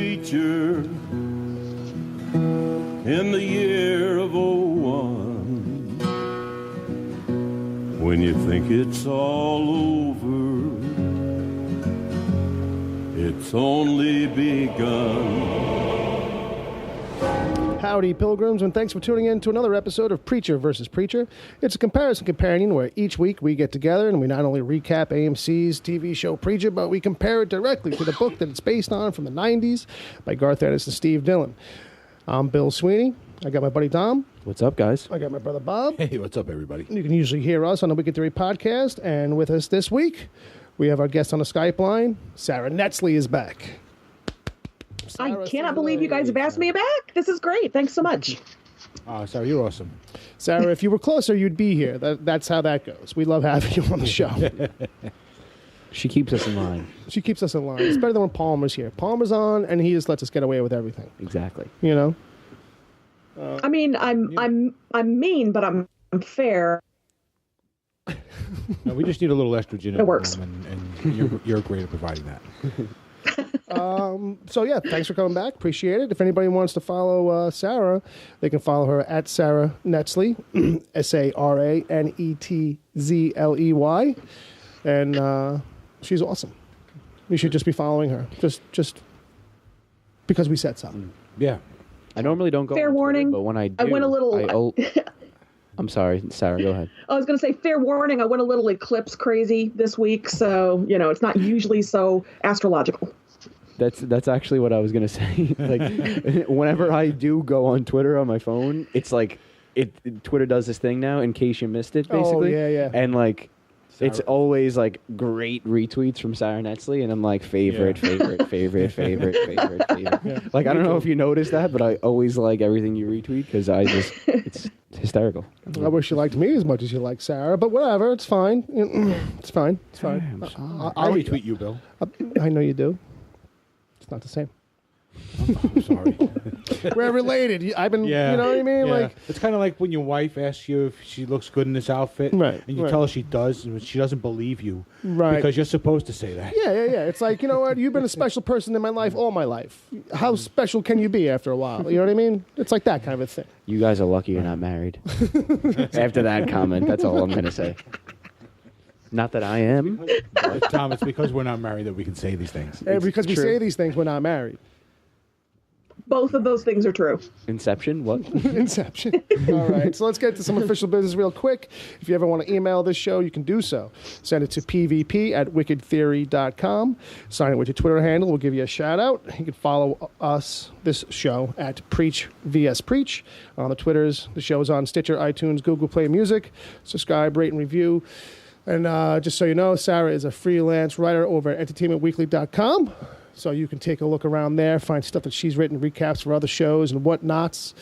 preacher in the year of '01. When you think it's all over, it's only begun. Howdy, pilgrims, and thanks for tuning in to another episode of Preacher versus Preacher. It's a comparison companion where each week we get together and we not only recap AMC's TV show Preacher, but we compare it directly to the book that it's based on from the 90s by Garth Ennis and Steve Dillon. I'm Bill Sweeney. I got my buddy Tom. What's up, guys? I got my brother Bob. Hey, what's up, everybody? You can usually hear us on the Wicked Theory podcast, and with us this week, we have our guest on the Skype line. Sara Netzley is back. I cannot believe you guys have asked me back. This is great. Thanks so much. Oh, Sarah, you're awesome. Sarah, if you were closer, you'd be here. That's how that goes. We love having you on the show. She keeps us in line. She keeps us in line. It's better than when Palmer's here. Palmer's on, and he just lets us get away with everything. Exactly. You know? I mean, I'm mean, but I'm fair. No, we just need a little estrogen. It works. And you're great at providing that. So, yeah, thanks for coming back. Appreciate it. If anybody wants to follow Sarah, they can follow her at Sara Netzley, SaraNetzley. And she's awesome. You should just be following her. Just because we said so. Yeah. I normally don't go Fair on Twitter, warning. but when I do, I went a little... I'm sorry, Sarah, go ahead. I was going to say, fair warning, I went a little eclipse crazy this week, so, it's not usually so astrological. That's actually what I was going to say. Like, whenever I do go on Twitter on my phone, it's like, Twitter does this thing now, in case you missed it, basically. Oh, yeah. And, like, it's always, like, great retweets from Sara Netzley, and I'm like, favorite. Yeah. Like, I don't know if you noticed that, but I always like everything you retweet, because it's hysterical. I wish you liked me as much as you like Sarah, but whatever, it's fine. It's fine. I'll retweet you, Bill. I know you do. It's not the same. I'm sorry. We're related. I've been, you know what I mean? Yeah. Like, it's kind of like when your wife asks you if she looks good in this outfit, right, and you tell her she does, and she doesn't believe you, right? Because you're supposed to say that. Yeah. It's like, you know what? You've been a special person in my life all my life. How special can you be after a while? You know what I mean? It's like that kind of a thing. You guys are lucky you're not married. After that comment, that's all I'm going to say. Not that I am. Tom, it's because we're not married that we can say these things. And because we say these things, we're not married. Both of those things are true. Inception? What? Inception. All right. So let's get to some official business real quick. If you ever want to email this show, you can do so. Send it to pvp@wickedtheory.com. Sign it with your Twitter handle. We'll give you a shout out. You can follow us, this show, at Preach vs. Preach. On the Twitters, the show is on Stitcher, iTunes, Google Play Music. Subscribe, rate, and review. And just so you know, Sarah is a freelance writer over at entertainmentweekly.com. So you can take a look around there, find stuff that she's written, recaps for other shows and whatnots.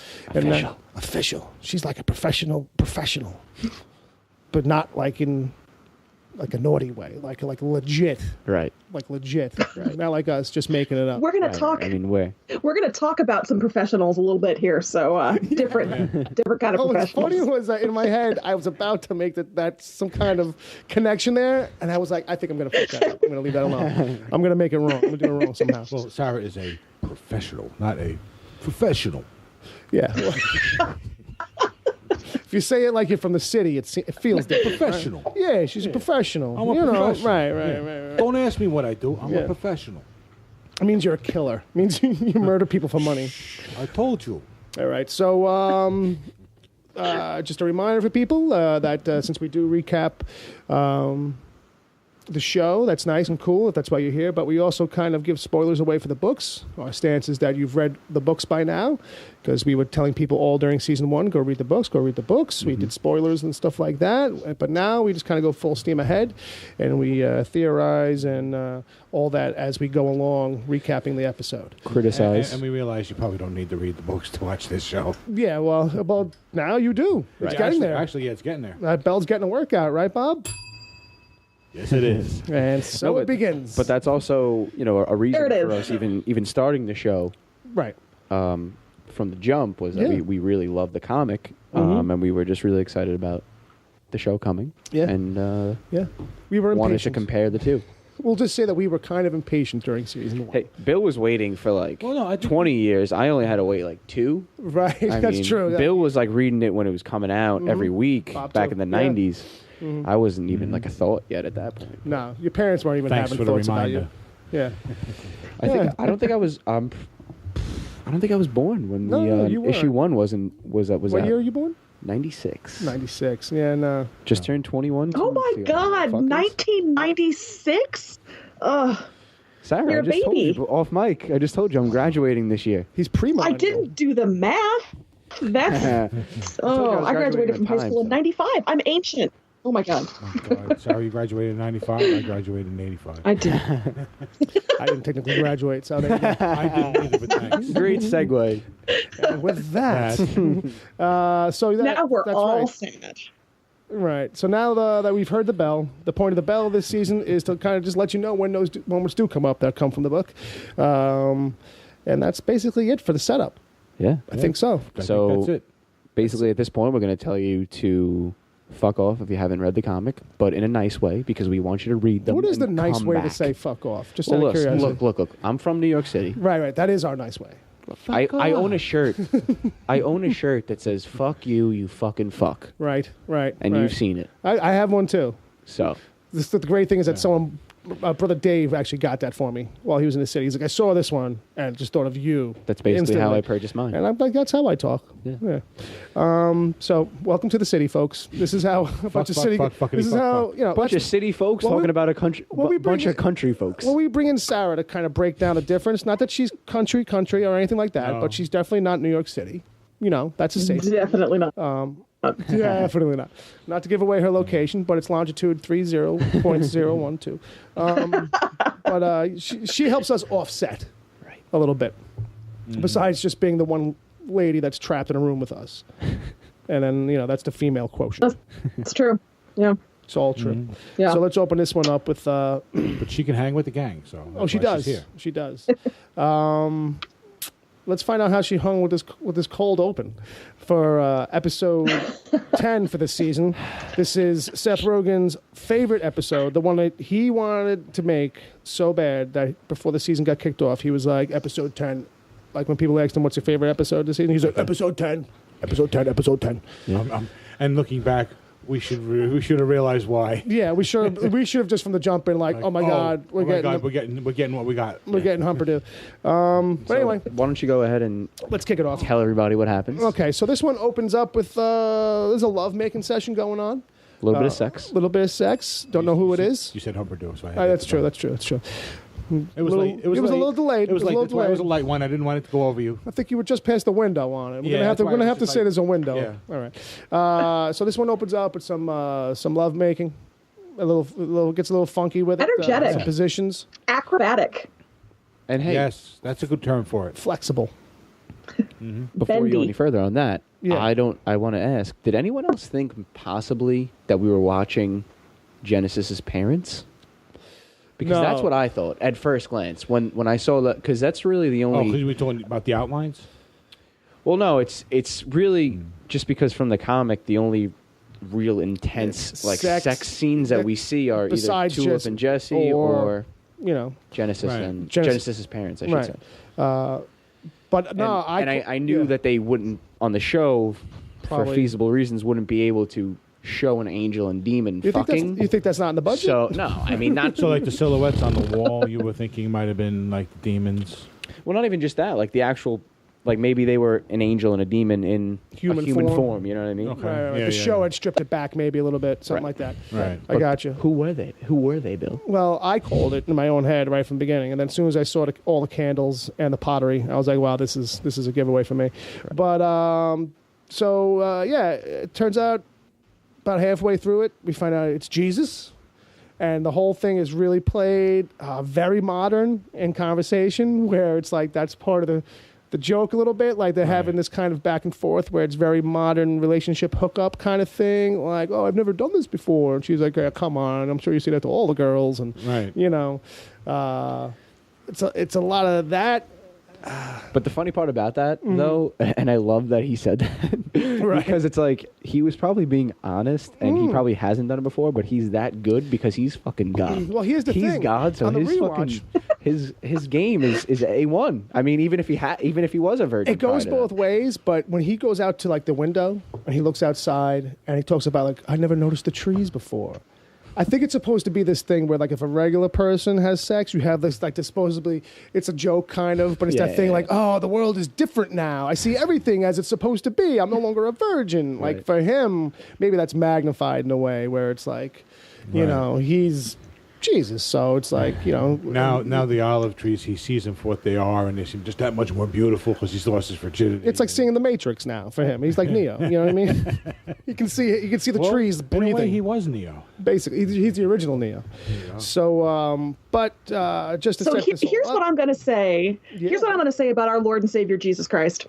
Official. She's like a professional, but not like in like a naughty way, like legit. Right. Like legit. Right. Not like us just making it up. We're going to talk. I mean, where? We're going to talk about some professionals a little bit here. So different kind of professionals. What's funny was that in my head, I was about to make that some kind of connection there, and I was like, I think I'm going to fuck that up. I'm going to leave that alone. I'm going to make it wrong. I'm going to do it wrong somehow. Well, Sarah is a professional, not a professional. Yeah. If you say it like you're from the city, it feels different. Professional. Right? Yeah, she's a professional. I'm a professional. Right. Don't ask me what I do. I'm a professional. It means you're a killer. It means you murder people for money. I told you. All right. So just a reminder for people that since we do recap the show, that's nice and cool if that's why you're here, but we also kind of give spoilers away for the books. Our stance is that you've read the books by now, because we were telling people all during season 1, go read the books. We did spoilers and stuff like that, but now we just kind of go full steam ahead, and we theorize and all that as we go along, recapping the episode. Criticize. And we realize you probably don't need to read the books to watch this show. Yeah, well now you do. It's getting there. Actually, it's getting there. That Bell's getting a workout, right, Bob? Yes, it is. And so it begins. But that's also, a reason for us even starting the show. Right. From the jump was that we really loved the comic, and we were just really excited about the show coming. Yeah. And we were wanted impatient. to compare the two. We'll just say that we were kind of impatient during season 1. Hey, Bill was waiting for like Well, no, I think- 20 years. I only had to wait like 2. Right, I that's mean, true. Yeah. Bill was like reading it when it was coming out every week Bob back too. in the Yeah. 90s. I wasn't even like a thought yet at that point. No, your parents weren't even Thanks having for the thoughts about you. reminder. Yeah. I don't think I was. I don't think I was born when No, the you issue weren't. 1 was What out. year are you born? 96. 96. Yeah, no. Just turned 21. Oh my God, 1996? Ugh. Sarah, You're I a just told baby. you off mic. I just told you I'm graduating this year. He's pre-millennial. I didn't do the math. That's I I graduated from high time, school in so. '95. I'm ancient. Oh my God, Oh, God. Sarah, you graduated in 95. I graduated in 85. I did. I didn't technically graduate, so there you go. I didn't either, but thanks. Great segue. And with that, so that, Now we're that's all right. sad. Right. So now that we've heard the bell, the point of the bell this season is to kind of just let you know when those moments do come up that come from the book, and that's basically it for the setup. Yeah. I think so. I So- think that's it. Basically, at this point, we're going to tell you to fuck off if you haven't read the comic, but in a nice way because we want you to read them. What is the and nice come way to back. say "fuck off"? Just Well, out of curiosity. look. I'm from New York City. Right. That is our nice way. I own a shirt. I own a shirt that says "fuck you, you fucking fuck," Right. and right. you've seen it. I have one too. So The great thing is that someone, brother Dave, actually got that for me while he was in the city. He's like, I saw this one and just thought of you. that's basically how instantly. I purchased mine. And I'm like, that's how I talk. Yeah. So welcome to the city, folks. This is how a bunch of fuck, city. fuck, fuckity, This is fuck, how fuck. you know. Bunch of that's- city folks Well, we- talking about a country. well, we bring Bunch of it- country folks. Well, we bring in Sarah to kind of break down the difference. Not that she's country or anything like that, No. but she's definitely not New York City. You know, that's a safe. Definitely not. Definitely not. Not to give away her location, but it's longitude 30.012. But she helps us offset a little bit. Besides just being the one lady that's trapped in a room with us. And then, that's the female quotient. It's true. Yeah. It's all true. Yeah. So let's open this one up with... But she can hang with the gang, so. oh, she that's why does. she's She does. Let's find out how she hung with this cold open for episode 10 for this season. This is Seth Rogen's favorite episode, the one that he wanted to make so bad that before the season got kicked off, he was like, episode 10. Like when people asked him, what's your favorite episode this season? He's like, episode 10. Episode 10, episode 10. And looking back, we should have realized why. Yeah, we should have just from the jump been like, oh my God, we're getting what we got. we're getting Humperdoo. But anyway, why don't you go ahead and let's kick it off. tell everybody what happens? Okay, so this one opens up with there's a love-making session going on. A little bit of sex. A little bit of sex. Don't know who it is. You said Humperdoo, so I had That's to- true. That's true. That's true. It was Little- late. it was a little delayed. It was It was a late. little That's why it was a delayed. light one. I didn't want it to go over you. I think you were just past the window on it. We're Yeah, gonna have to. that's why We're gonna I have was to just say like- there's a window. Yeah. All right. So this one opens up with some lovemaking. A little gets a little funky with it. Energetic. Some positions. Acrobatic. And hey, Yes, that's a good term for it. Flexible. before we go Bendy. any further on that, Yeah. I want to ask, did anyone else think possibly that we were watching Genesis's parents? Because No. that's what I thought at first glance when I saw that, because that's really the Oh, only. because we were talking about the outlines. Well, no, it's really just because from the comic the only real intense like Sex- sex scenes that we see are either besides Tulip just- and Jesse or You know. Genesis Right. and Genesis- Genesis's parents, I should Right. say. But no, I knew yeah. that they wouldn't on the show Probably. for feasible reasons wouldn't be able to show an angel and demon You think, fucking. you think that's not in the budget? So no, I mean not. So like the silhouettes on the wall, you were thinking might have been like demons. Well, not even just that. Like the actual, like maybe they were an angel and a demon in Human a human form. form. You know what I mean? Okay. Right, right. Yeah, the yeah, show yeah. had stripped it back maybe a little bit, something Right. like that. Right. I got you. Who were they? Who were they, Bill? Well, I called it in my own head right from the beginning, and then as soon as I saw all the candles and the pottery, I was like, "Wow, this is a giveaway for me." But yeah, it turns out about halfway through it, we find out it's Jesus, and the whole thing is really played very modern in conversation, where it's like that's part of the joke a little bit, like they're having this kind of back and forth where it's very modern relationship hookup kind of thing, like, oh, I've never done this before, and she's like, yeah, come on, I'm sure you see that to all the girls, and Right. you know, it's a lot of that. But the funny part about that, though, and I love that he said that, Because it's like he was probably being honest, and he probably hasn't done it before, but he's that good because he's fucking God. Well, here's the thing. He's God, so On the his rewatch- fucking his game is A1. I mean, even if he was a virgin, It goes prior to both that. ways, but when he goes out to like the window and he looks outside and he talks about like, I never noticed the trees before. I think it's supposed to be this thing where like if a regular person has sex, you have this like supposedly it's a joke kind of, but it's that thing like, oh, the world is different now. I see everything as it's supposed to be. I'm no longer a virgin. Like for him, maybe that's magnified in a way where it's like, you know, he's Jesus. So it's like, you know. Now the olive trees, he sees them for what they are, and they seem just that much more beautiful because he's lost his virginity. It's like seeing the Matrix now for him. He's like Neo. You know what I mean? You can see the trees In a breathing. way, he was Neo. Basically, he's the original Neo. So, just to So set this all here's up, what I'm going to say. Yeah. Here's what I'm going to say about our Lord and Savior Jesus Christ.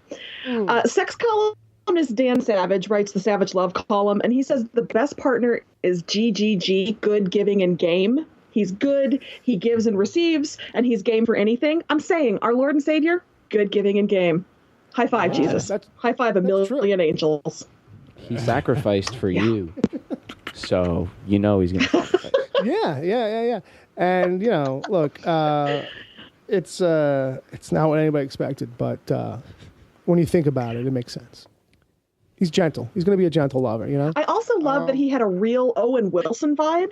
Sex columnist Dan Savage writes the Savage Love column, and he says the best partner is GGG, good, giving, and game. He's good, he gives and receives, and he's game for anything. I'm saying our Lord and Savior, good, giving, and game. High five, Jesus. High five a million angels. He sacrificed for you, so you know he's gonna sacrifice. Yeah. And you know, look, it's not what anybody expected, but when you think about it, it makes sense. He's gentle. He's going to be a gentle lover, you know. I also love that he had a real Owen Wilson vibe.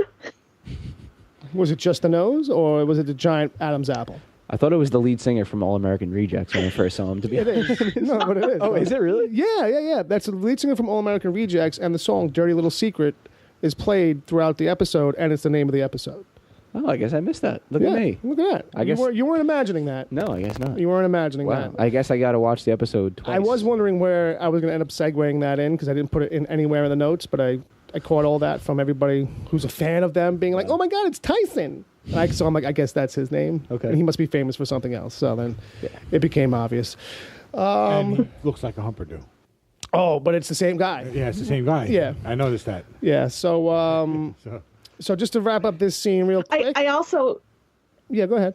Was it just the nose, or was it the giant Adam's apple? I thought it was the lead singer from All American Rejects when I first saw him. To be It honest. is. No, but it is. Oh, is it really? Yeah. That's the lead singer from All American Rejects, and the song "Dirty Little Secret" is played throughout the episode, and it's the name of the episode. Oh, I guess I missed that. Look Yeah, at me. look at that. I guess- you weren't imagining that. No, I guess not. You weren't imagining Wow. that. I guess I got to watch the episode twice. I was wondering where I was going to end up segueing that in because I didn't put it in anywhere in the notes, but I caught all that from everybody who's a fan of them being like, "Oh my God, it's Tyson!" So I'm like, I guess that's his name. Okay. And he must be famous for something else. So then it became obvious. And he looks like a humperdew. Oh, but it's the same guy. Yeah, it's the same guy. Yeah. I noticed that. Yeah. So so just to wrap up this scene real quick. I also... Yeah, go ahead.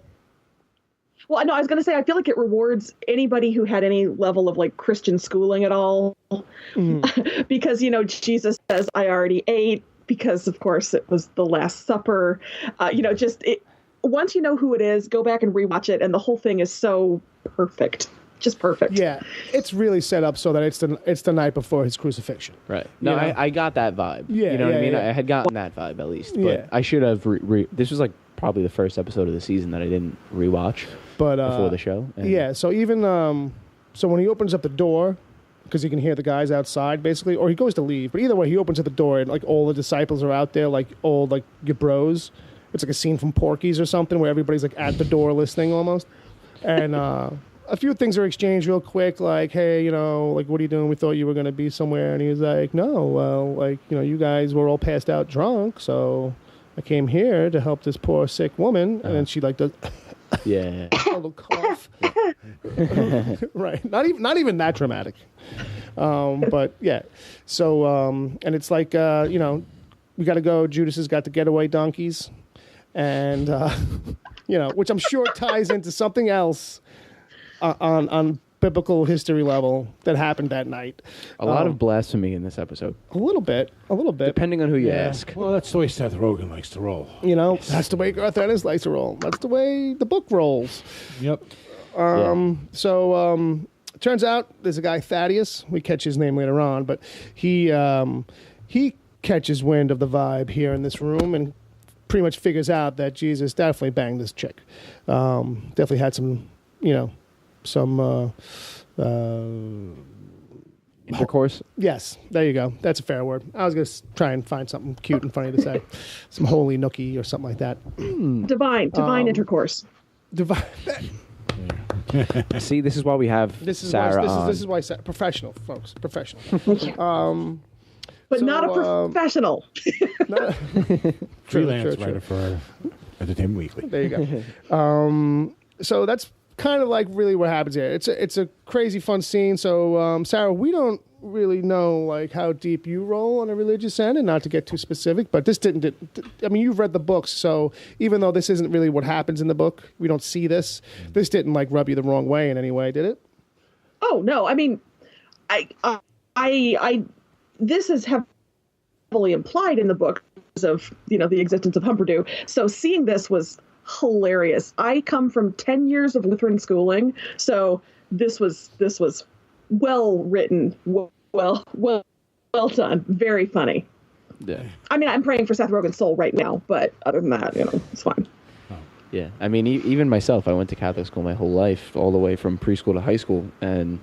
Well, no, I was going to say, I feel like it rewards anybody who had any level of like Christian schooling at all. Because, you know, Jesus says, I already ate, because of course it was the Last Supper. Once you know who it is, go back and rewatch it. And the whole thing is so perfect. Just perfect. Yeah. It's really set up so that it's the night before his crucifixion. Right. No, You know? I got that vibe. Yeah, You know what I mean? yeah. I had gotten that vibe at least. But Yeah. I should have... This was like probably the first episode of the season that I didn't rewatch But before the show. And yeah, so even so when he opens up the door, because he can hear the guys outside basically, or he goes to leave, but either way he opens up the door and like all the disciples are out there, like all like your bros. It's like a scene from Porky's or something where everybody's like at the door listening almost. And a few things are exchanged real quick, like, hey, you know, like, what are you doing? We thought you were going to be somewhere. And he was like, no, well, like, you know, you guys were all passed out drunk, so I came here to help this poor sick woman. And then she like does Yeah. a little cough. Right. Not even that dramatic. But yeah. So and it's like you know, we got to go. Judas has got the getaway donkeys, and you know, which I'm sure ties into something else on biblical history level that happened that night. A lot of blasphemy in this episode, A little bit. depending on who you ask. Well, that's the way Seth Rogen likes to roll. You know, that's the way Garth Ennis likes to roll. That's the way the book rolls. Yep. So turns out there's a guy, Thaddeus. We catch his name later on, but he catches wind of the vibe here in this room and pretty much figures out that Jesus definitely banged this chick. Definitely had some, you know, some. Intercourse. Yes, there you go. That's a fair word. I was going to try and find something cute and funny to say. Some holy nookie or something like that. Divine intercourse. Divine. See, this is why we have This is Sarah why, on. this is why professional, folks, professional. But So, not a professional. Freelance true. writer for Entertainment Weekly. There you go. So that's kind of like really what happens here. It's a crazy fun scene. So Sarah, we don't really know like how deep you roll on a religious end, and not to get too specific, but this didn't. I mean, you've read the books, so even though this isn't really what happens in the book, we don't see this. This didn't like rub you the wrong way in any way, did it? Oh, no. I mean, I this is heavily implied in the book of the existence of Humperdoo. So seeing this was hilarious. I come from 10 years of Lutheran schooling, so this was well written, well done, very funny. Yeah. I mean, I'm praying for Seth Rogen's soul right now, but other than that, it's fine. Yeah, I mean, even myself, I went to Catholic school my whole life, all the way from preschool to high school, and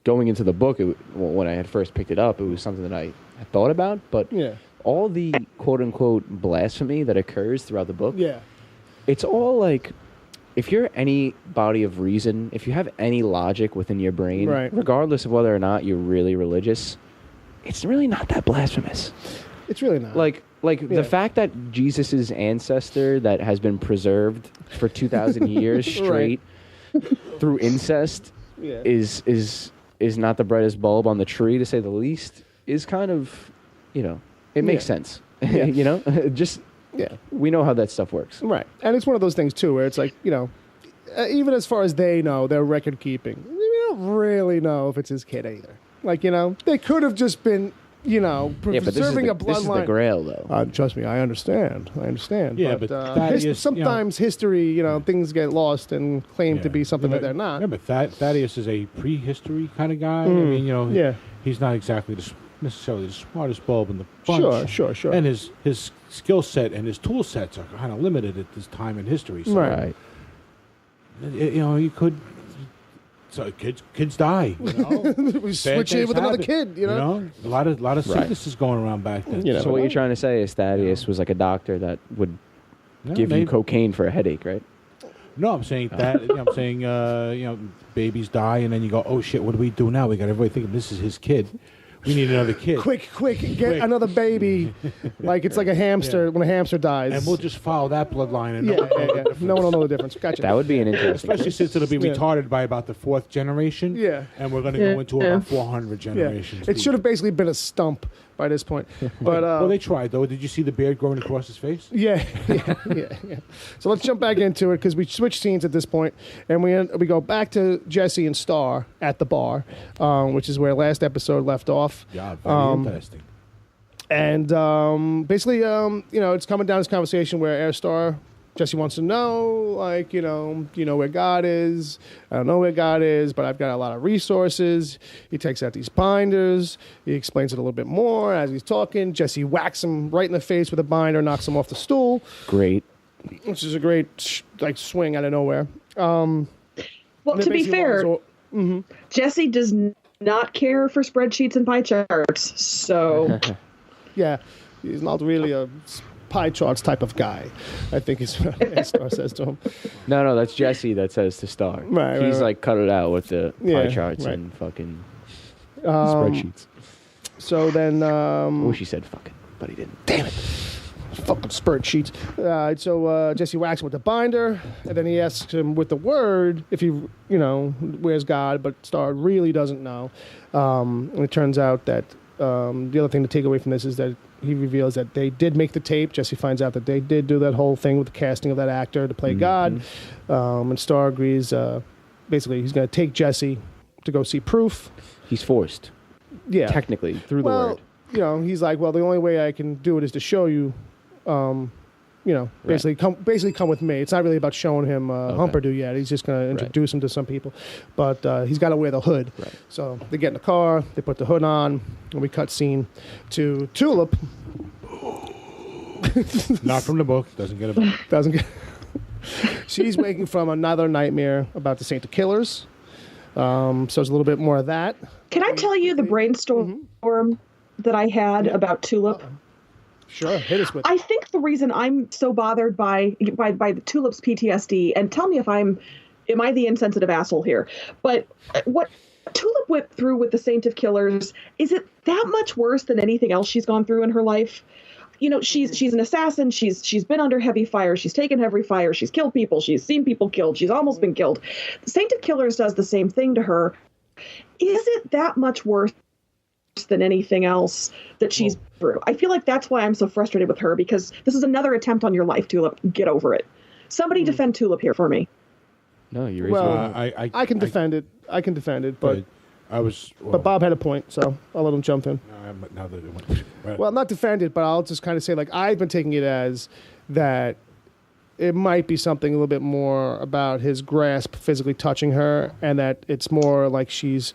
going into the book, when I had first picked it up, it was something that I had thought about, but all the quote-unquote blasphemy that occurs throughout the book, it's all like, if you're any body of reason, if you have any logic within your brain, regardless of whether or not you're really religious, it's really not that blasphemous. It's really not. Like the fact that Jesus' ancestor that has been preserved for 2,000 years straight through incest is not the brightest bulb on the tree, to say the least, is kind of, it makes sense. Just we know how that stuff works. Right. And it's one of those things, too, where it's like, even as far as they know, their record keeping, we don't really know if it's his kid either. Like, they could have just been, preserving a bloodline. This is the Grail, though. Trust me, I understand. Yeah, but Thaddeus, sometimes history, things get lost and claimed to be something that they're not. Yeah, but Thaddeus is a prehistory kind of guy. I mean, he's not exactly necessarily the smartest bulb in the bunch. Sure. And his skill set and his tool sets are kind of limited at this time in history. So, right. You could. So kids die. We switch in with another kid. A lot of sicknesses going around back then. So what you're trying to say is Thaddeus was like a doctor that would give you cocaine for a headache, right? No, I'm saying that. I'm saying babies die, and then you go, oh shit, what do we do now? We got everybody thinking this is his kid. We need another kid. Quick, get another baby. Like it's like a hamster when a hamster dies. And we'll just follow that bloodline. And no one will know the difference. Gotcha. That would be an interesting. Especially since it'll be retarded by about the 4th generation. Yeah. And we're going to go into about 400 generations. It should have basically been a stump by this point. But well, they tried, though. Did you see the beard growing across his face? Yeah. So let's jump back into it, because we switch scenes at this point, and we go back to Jesse and Star at the bar, which is where last episode left off. Yeah, very interesting. And basically, it's coming down to this conversation where Jesse wants to know, like, you know where God is. I don't know where God is, but I've got a lot of resources. He takes out these binders. He explains it a little bit more as he's talking. Jesse whacks him right in the face with a binder, knocks him off the stool. Great. Which is a great, swing out of nowhere. Well, to be fair, Jesse does not care for spreadsheets and pie charts, so... Yeah, he's not really a pie charts type of guy, I think is what Star says to him. No, that's Jesse that says to Star. Right, He's right. like cut it out with the pie charts and fucking spreadsheets. So then... I wish he said fucking, but he didn't. Damn it. Fucking spreadsheets. So Jesse whacks him with the binder, and then he asks him with the word if he, where's God, but Star really doesn't know. And it turns out that the other thing to take away from this is that he reveals that they did make the tape. Jesse finds out that they did do that whole thing with the casting of that actor to play God. And Star agrees, basically, he's going to take Jesse to go see proof. He's forced. Yeah. Technically, through the word. He's like, well, the only way I can do it is to show you, basically come with me. It's not really about showing him Humperdoo yet. He's just going to introduce him to some people. But he's got to wear the hood. Right. So they get in the car, they put the hood on, and we cut scene to Tulip. Not from the book. Doesn't get a book. Doesn't get. She's waking from another nightmare about the Saint of Killers. So there's a little bit more of that. Can I tell you the brainstorm that I had about Tulip? Sure, hit us with it. I think the reason I'm so bothered by the Tulip's PTSD, and tell me if am I the insensitive asshole here? But what Tulip went through with the Saint of Killers, is it that much worse than anything else she's gone through in her life? She's an assassin. She's been under heavy fire. She's taken heavy fire. She's killed people. She's seen people killed. She's almost been killed. The Saint of Killers does the same thing to her. Is it that much worse than anything else that she's through? I feel like that's why I'm so frustrated with her, because this is another attempt on your life, Tulip. Get over it. Somebody defend Tulip here for me. No, you're I can defend it. I can defend it, but I was. But Bob had a point, so I'll let him jump in. Now that it went, right. Well, not defend it, but I'll just kind of say, like, I've been taking it as that it might be something a little bit more about his grasp physically touching her, and that it's more like she's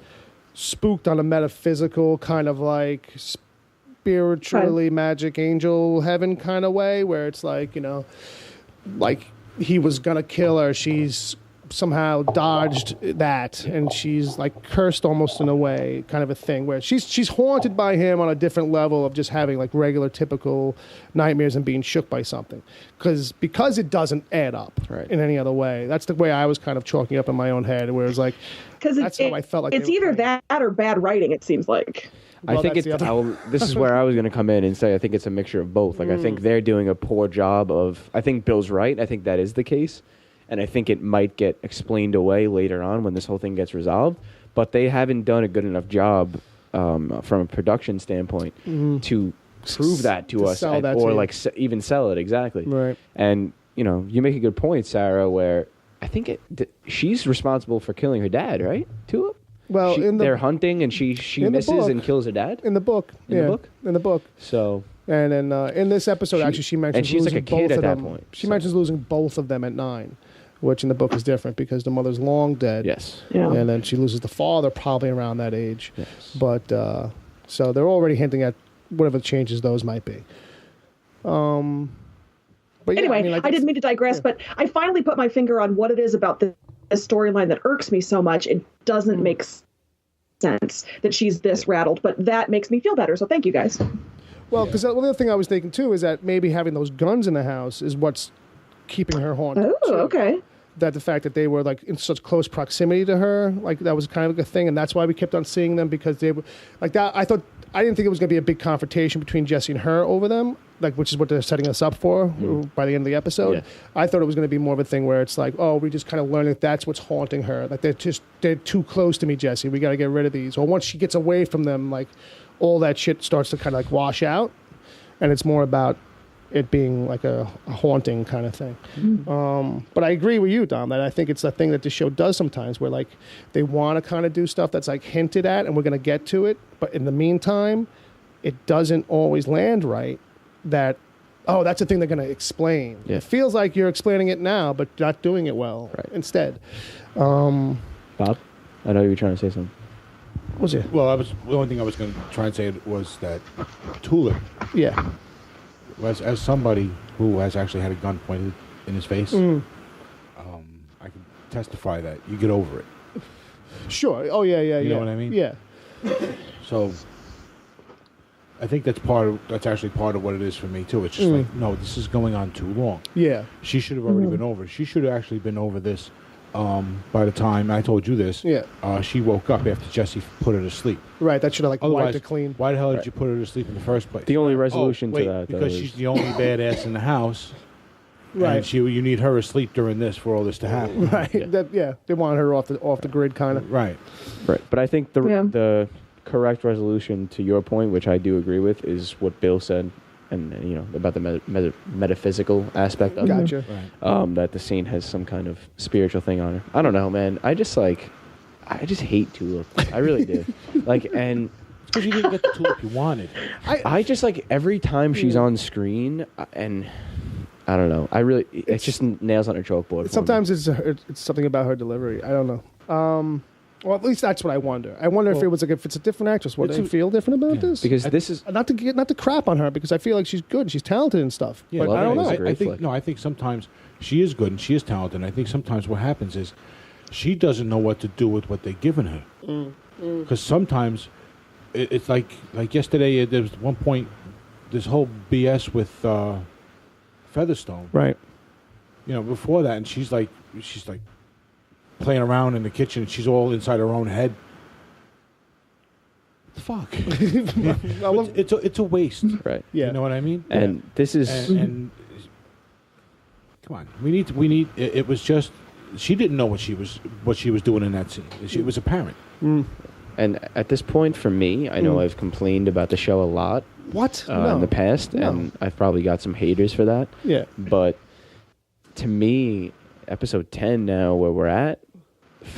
spooked on a metaphysical kind of like spiritually magic angel heaven kind of way, where it's like, like he was going to kill her. She's somehow dodged that, and she's like cursed almost in a way, kind of a thing where she's haunted by him on a different level of just having like regular typical nightmares and being shook by something, because it doesn't add up in any other way. That's the way I was kind of chalking up in my own head, where it's like, because that's how I felt like it's either that or bad writing, it seems like. I think it's. This is where I was going to come in and say I think it's a mixture of both. Like I think they're doing a poor job of. I think Bill's right. I think that is the case, and I think it might get explained away later on when this whole thing gets resolved. But they haven't done a good enough job from a production standpoint to prove that to us, even sell it exactly. Right. And you make a good point, Sarah, where I think she's responsible for killing her dad, right? Tulip. Well, they're hunting and she misses and kills her dad in the book. In the book. So and then in this episode, actually, she mentions she's losing like a kid both at that of them. point. She mentions losing both of them at 9, which in the book is different because the mother's long dead. Yes. Yeah. And then she loses the father probably around that age. Yes. But so they're already hinting at whatever changes those might be. But anyway, I didn't mean to digress, but I finally put my finger on what it is about this storyline that irks me so much. It doesn't make sense that she's this rattled, but that makes me feel better. So thank you guys. Well, because the other thing I was thinking too is that maybe having those guns in the house is what's keeping her haunted. Oh, too. okay. That the fact that they were like in such close proximity to her, like that was kind of like a thing, and that's why we kept on seeing them, because they were like that. I didn't think it was going to be a big confrontation between Jesse and her over them, like, which is what they're setting us up for by the end of the episode. Yeah. I thought it was going to be more of a thing where it's like, oh, we just kind of learn that that's what's haunting her. Like they're too close to me, Jesse. We got to get rid of these. Or once she gets away from them, like all that shit starts to kind of like wash out, and it's more about it being like a haunting kind of thing. But I agree with you, Dom, that I think it's a thing that the show does sometimes, where like they want to kind of do stuff that's like hinted at, and we're going to get to it, but in the meantime, it doesn't always land right. That, oh, that's the thing they're going to explain. Yeah. It feels like you're explaining it now, but not doing it well instead. Bob, I know you were trying to say something. What was it? Well, the only thing I was going to try and say was that Tulip. Yeah. As somebody who has actually had a gun pointed in his face, I can testify that you get over it. Sure. Oh, yeah. You know what I mean? Yeah. So I think that's actually part of what it is for me too. It's just like, no, this is going on too long. Yeah. She should have already been over. She should have actually been over this by the time I told you this. Yeah. She woke up after Jesse put her to sleep. Right. That should have like wiped it clean. Why the hell did you put her to sleep in the first place? The only resolution to that, because she's the only badass in the house. Right. And you need her asleep during this for all this to happen. Right. They want her off the grid kind of. Right. Right. But I think the correct resolution to your point, which I do agree with, is what Bill said, and about the metaphysical aspect of it. Right. That the scene has some kind of spiritual thing on her. I don't know, man. I just hate Tulip. I really do. And because you didn't get the Tulip you wanted. I just like every time she's on screen, and I don't know. It's just nails on a chalkboard. Sometimes it's something about her delivery. I don't know. Well, at least that's what I wonder. I wonder if it's a different actress, would they feel different about this? Because this is not to crap on her, because I feel like she's good, she's talented and stuff. Yeah, but I don't know. I think sometimes she is good and she is talented. And I think sometimes what happens is she doesn't know what to do with what they've given her. Because sometimes it's like yesterday. There was one point this whole BS with Featherstone. Right. Before that, and she's like playing around in the kitchen, and she's all inside her own head. Fuck. It's a waste. Right. Yeah. You know what I mean? And this is and come on. We need it was just she didn't know what she was doing in that scene. It was apparent. And at this point, for me, I know I've complained about the show a lot. What? In the past, and I've probably got some haters for that. Yeah. But to me, episode 10 now, where we're at,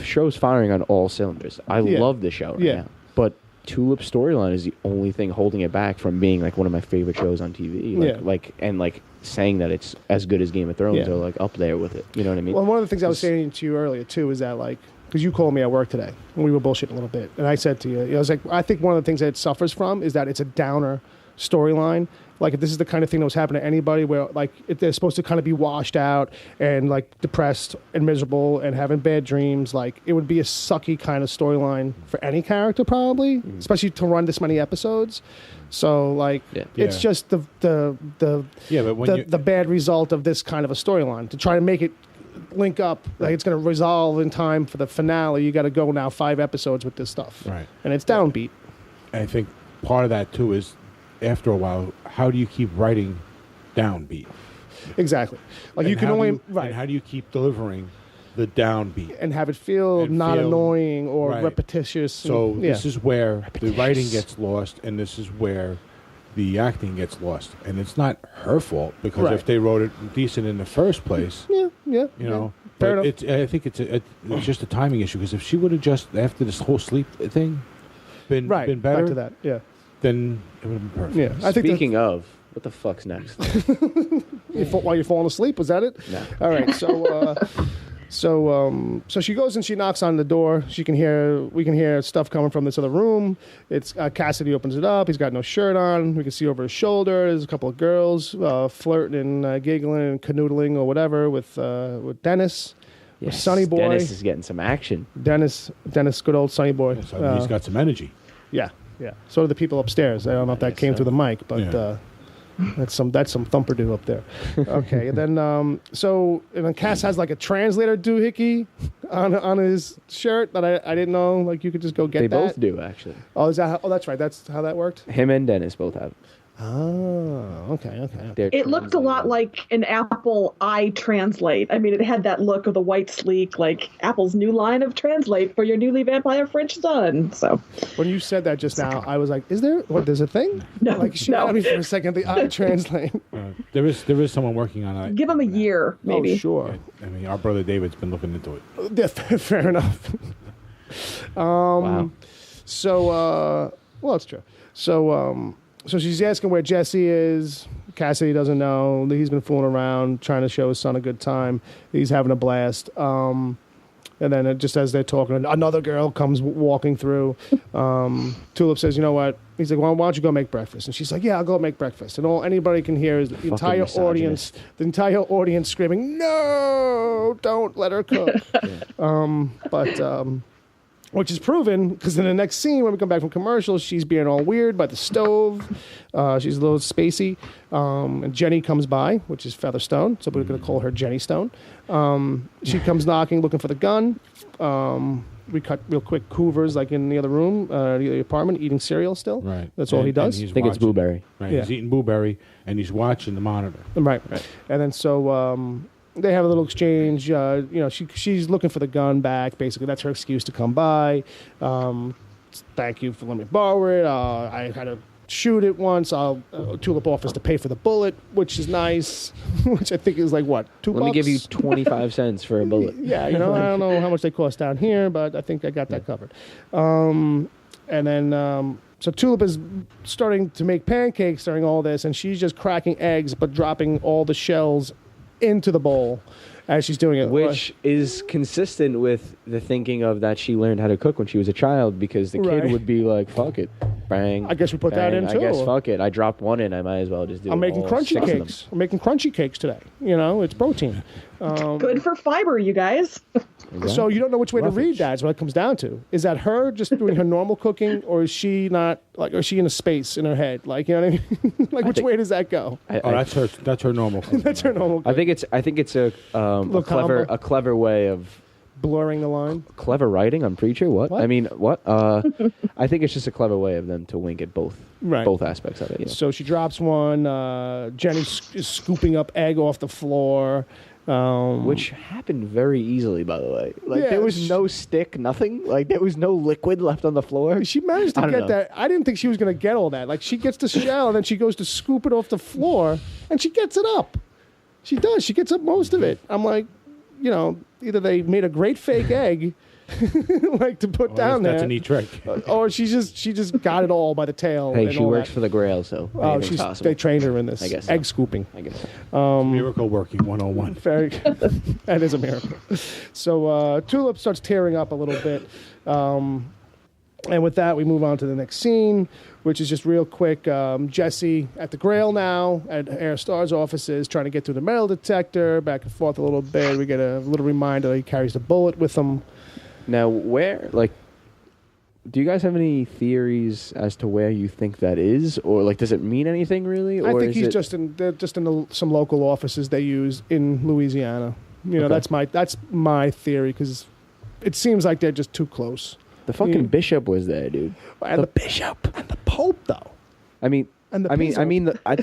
show's firing on all cylinders. I love the show right now. But Tulip's storyline is the only thing holding it back from being like one of my favorite shows on TV. Like saying that it's as good as Game of Thrones or like up there with it. You know what I mean? Well, one of the things I was saying to you earlier too is that like, because you called me at work today and we were bullshitting a little bit, and I said to you, I was like, I think one of the things that it suffers from is that it's a downer storyline. Like if this is the kind of thing that was happening to anybody, where like if they're supposed to kind of be washed out and like depressed and miserable and having bad dreams, like it would be a sucky kind of storyline for any character probably, especially to run this many episodes. So like it's just the bad result of this kind of a storyline. To try to make it link up, like it's going to resolve in time for the finale, you got to go now 5 episodes with this stuff, right? And it's downbeat. And I think part of that too is, after a while, how do you keep writing downbeat? Exactly. Like and you can only and how do you keep delivering the downbeat and have it feel annoying or repetitious? So this is where the writing gets lost, and this is where the acting gets lost. And it's not her fault, because if they wrote it decent in the first place, you know. Fair enough. I think it's just a timing issue, because if she would have just, after this whole sleep thing, been better, back to that, then it would have been perfect. Yeah, I think. Speaking of, what the fuck's next? While you're falling asleep, was that it? No. All right. So she goes and she knocks on the door. We can hear stuff coming from this other room. It's Cassidy opens it up. He's got no shirt on. We can see over his shoulder. There's a couple of girls flirting and giggling and canoodling or whatever with Denis. Yes, Sonny Boy. Dennis is getting some action. Dennis, good old Sonny Boy. So he's got some energy. Yeah. So do the people upstairs. I don't know if that came through the mic, but that's some thumper-do up there. Okay, and then Cass has like a translator doohickey on his shirt that I didn't know. Like you could just go get that. They both do, actually. Oh, is that? Oh, that's right. That's how that worked. Him and Dennis both have. Oh, okay. It looked a lot like an Apple iTranslate. I mean, it had that look of the white sleek, like Apple's new line of Translate for your newly vampire French son. So when you said that just now, I was like, "Is there? There's a thing?" No, like she got me for a second. The iTranslate. There is someone working on it. Give him a year, maybe. Oh, sure. I mean, our brother David's been looking into it. Yeah, fair enough. Wow. So, it's true. So she's asking where Jesse is. Cassidy doesn't know. He's been fooling around, trying to show his son a good time. He's having a blast. And then just as they're talking, another girl comes walking through. Tulip says, "You know what?" He's like, "Why don't you go make breakfast?" And she's like, "Yeah, I'll go make breakfast." And all anybody can hear is the entire audience screaming, "No! Don't let her cook." Which is proven, because in the next scene, when we come back from commercials, she's being all weird by the stove. She's a little spacey. And Jenny comes by, which is Featherstone, so we're going to call her Jenny Stone. She comes knocking, looking for the gun. We cut real quick. Hoover's like in the other room, the apartment, eating cereal still. Right. That's all he does. I think it's Blueberry. Right. Yeah. He's eating Blueberry, and he's watching the monitor. Right. And then they have a little exchange. She's looking for the gun back. Basically, that's her excuse to come by. Thank you for letting me borrow it. I had to shoot it once. Tulip offers to pay for the bullet, which is nice. Which I think is like what, $2? Let me give you 25 cents for a bullet. Yeah, I don't know how much they cost down here, but I think I got that covered. And then. So Tulip is starting to make pancakes during all this, and she's just cracking eggs, but dropping all the shells into the bowl as she's doing it. Which is consistent with the thinking of that she learned how to cook when she was a child, because the kid would be like, fuck it, bang. I guess we put bang, that in too. I guess fuck it. I dropped one in, I might as well just do it. I'm making crunchy cakes. I'm making crunchy cakes today. It's protein. Good for fiber, you guys. Exactly. So you don't know which way to read that is what it comes down to. Is that her just doing her normal cooking, or is she not, like, or is she in a space in her head? Like, you know what I mean? Like, which way does that go? That's her normal cooking. That's her normal cooking. I think it's a clever way of blurring the line. Clever writing on Preacher? What? I mean, what? I think it's just a clever way of them to wink at both aspects of it. Yeah. So she drops one. Jenny is scooping up egg off the floor. Which happened very easily, by the way. There was no stick, nothing. Like, there was no liquid left on the floor. She managed to get that. I didn't think she was going to get all that. Like, she gets the shell, and then she goes to scoop it off the floor, and she gets it up. She does. She gets up most of it. I'm like, either they made a great fake egg, like to put down there. That's a neat trick. Or she just got it all by the tail. Hey, and she all works that. for the Grail, so anything's possible. They trained her in this. I guess egg so. scooping. I guess so. Miracle working 101. Very good. That is a miracle. So Tulip starts tearing up a little bit. And with that, we move on to the next scene, which is just real quick. Jesse at the Grail now, at Air Star's offices, trying to get through the metal detector, back and forth a little bit. We get a little reminder that he carries the bullet with him. Now, do you guys have any theories as to where you think that is? Or, does it mean anything, really? Or I think he's just in some local offices they use in Louisiana. Okay. That's my theory, because it seems like they're just too close. The fucking bishop was there, dude. And the bishop and the Pope, though. That's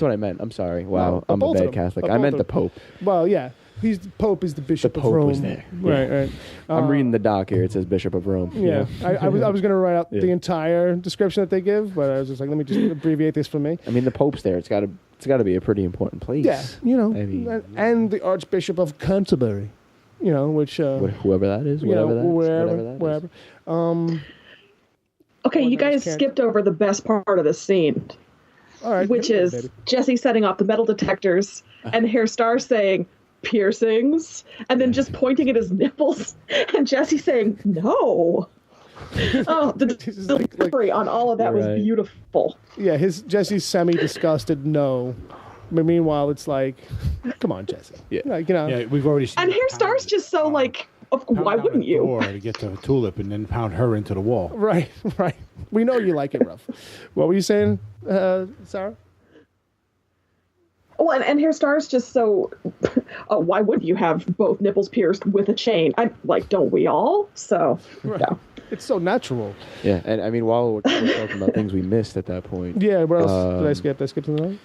what I meant. I'm sorry. Wow, I'm a bad Catholic. I meant the Pope. Well, yeah, the Pope is the Bishop of Rome. The Pope was there. Right. I'm reading the doc here. It says Bishop of Rome. Yeah, I was going to write out the entire description that they give, but I was just like, let me just abbreviate this for me. I mean, the Pope's there. It's got to be a pretty important place. Yeah, and the Archbishop of Canterbury, which whoever that is, wherever. Okay, you guys skipped over the best part of the scene, which is Jesse setting off the metal detectors and Hair Star saying piercings and then just pointing at his nipples and Jesse saying no. Oh, the delivery on all of that was beautiful. Yeah, Jesse's semi-disgusted no. But meanwhile, it's like, come on, Jesse. Yeah, yeah, we've already seen. And Hair Star's just so why wouldn't you? To get to Tulip and then pound her into the wall. Right. We know you like it rough. What were you saying, Sarah? Well, and Hair Star's just so. Why wouldn't you have both nipples pierced with a chain? Don't we all? So, yeah. It's so natural. Yeah, and I mean, while we're talking about things we missed at that point. Yeah, what else did I skip? Did I skip something else?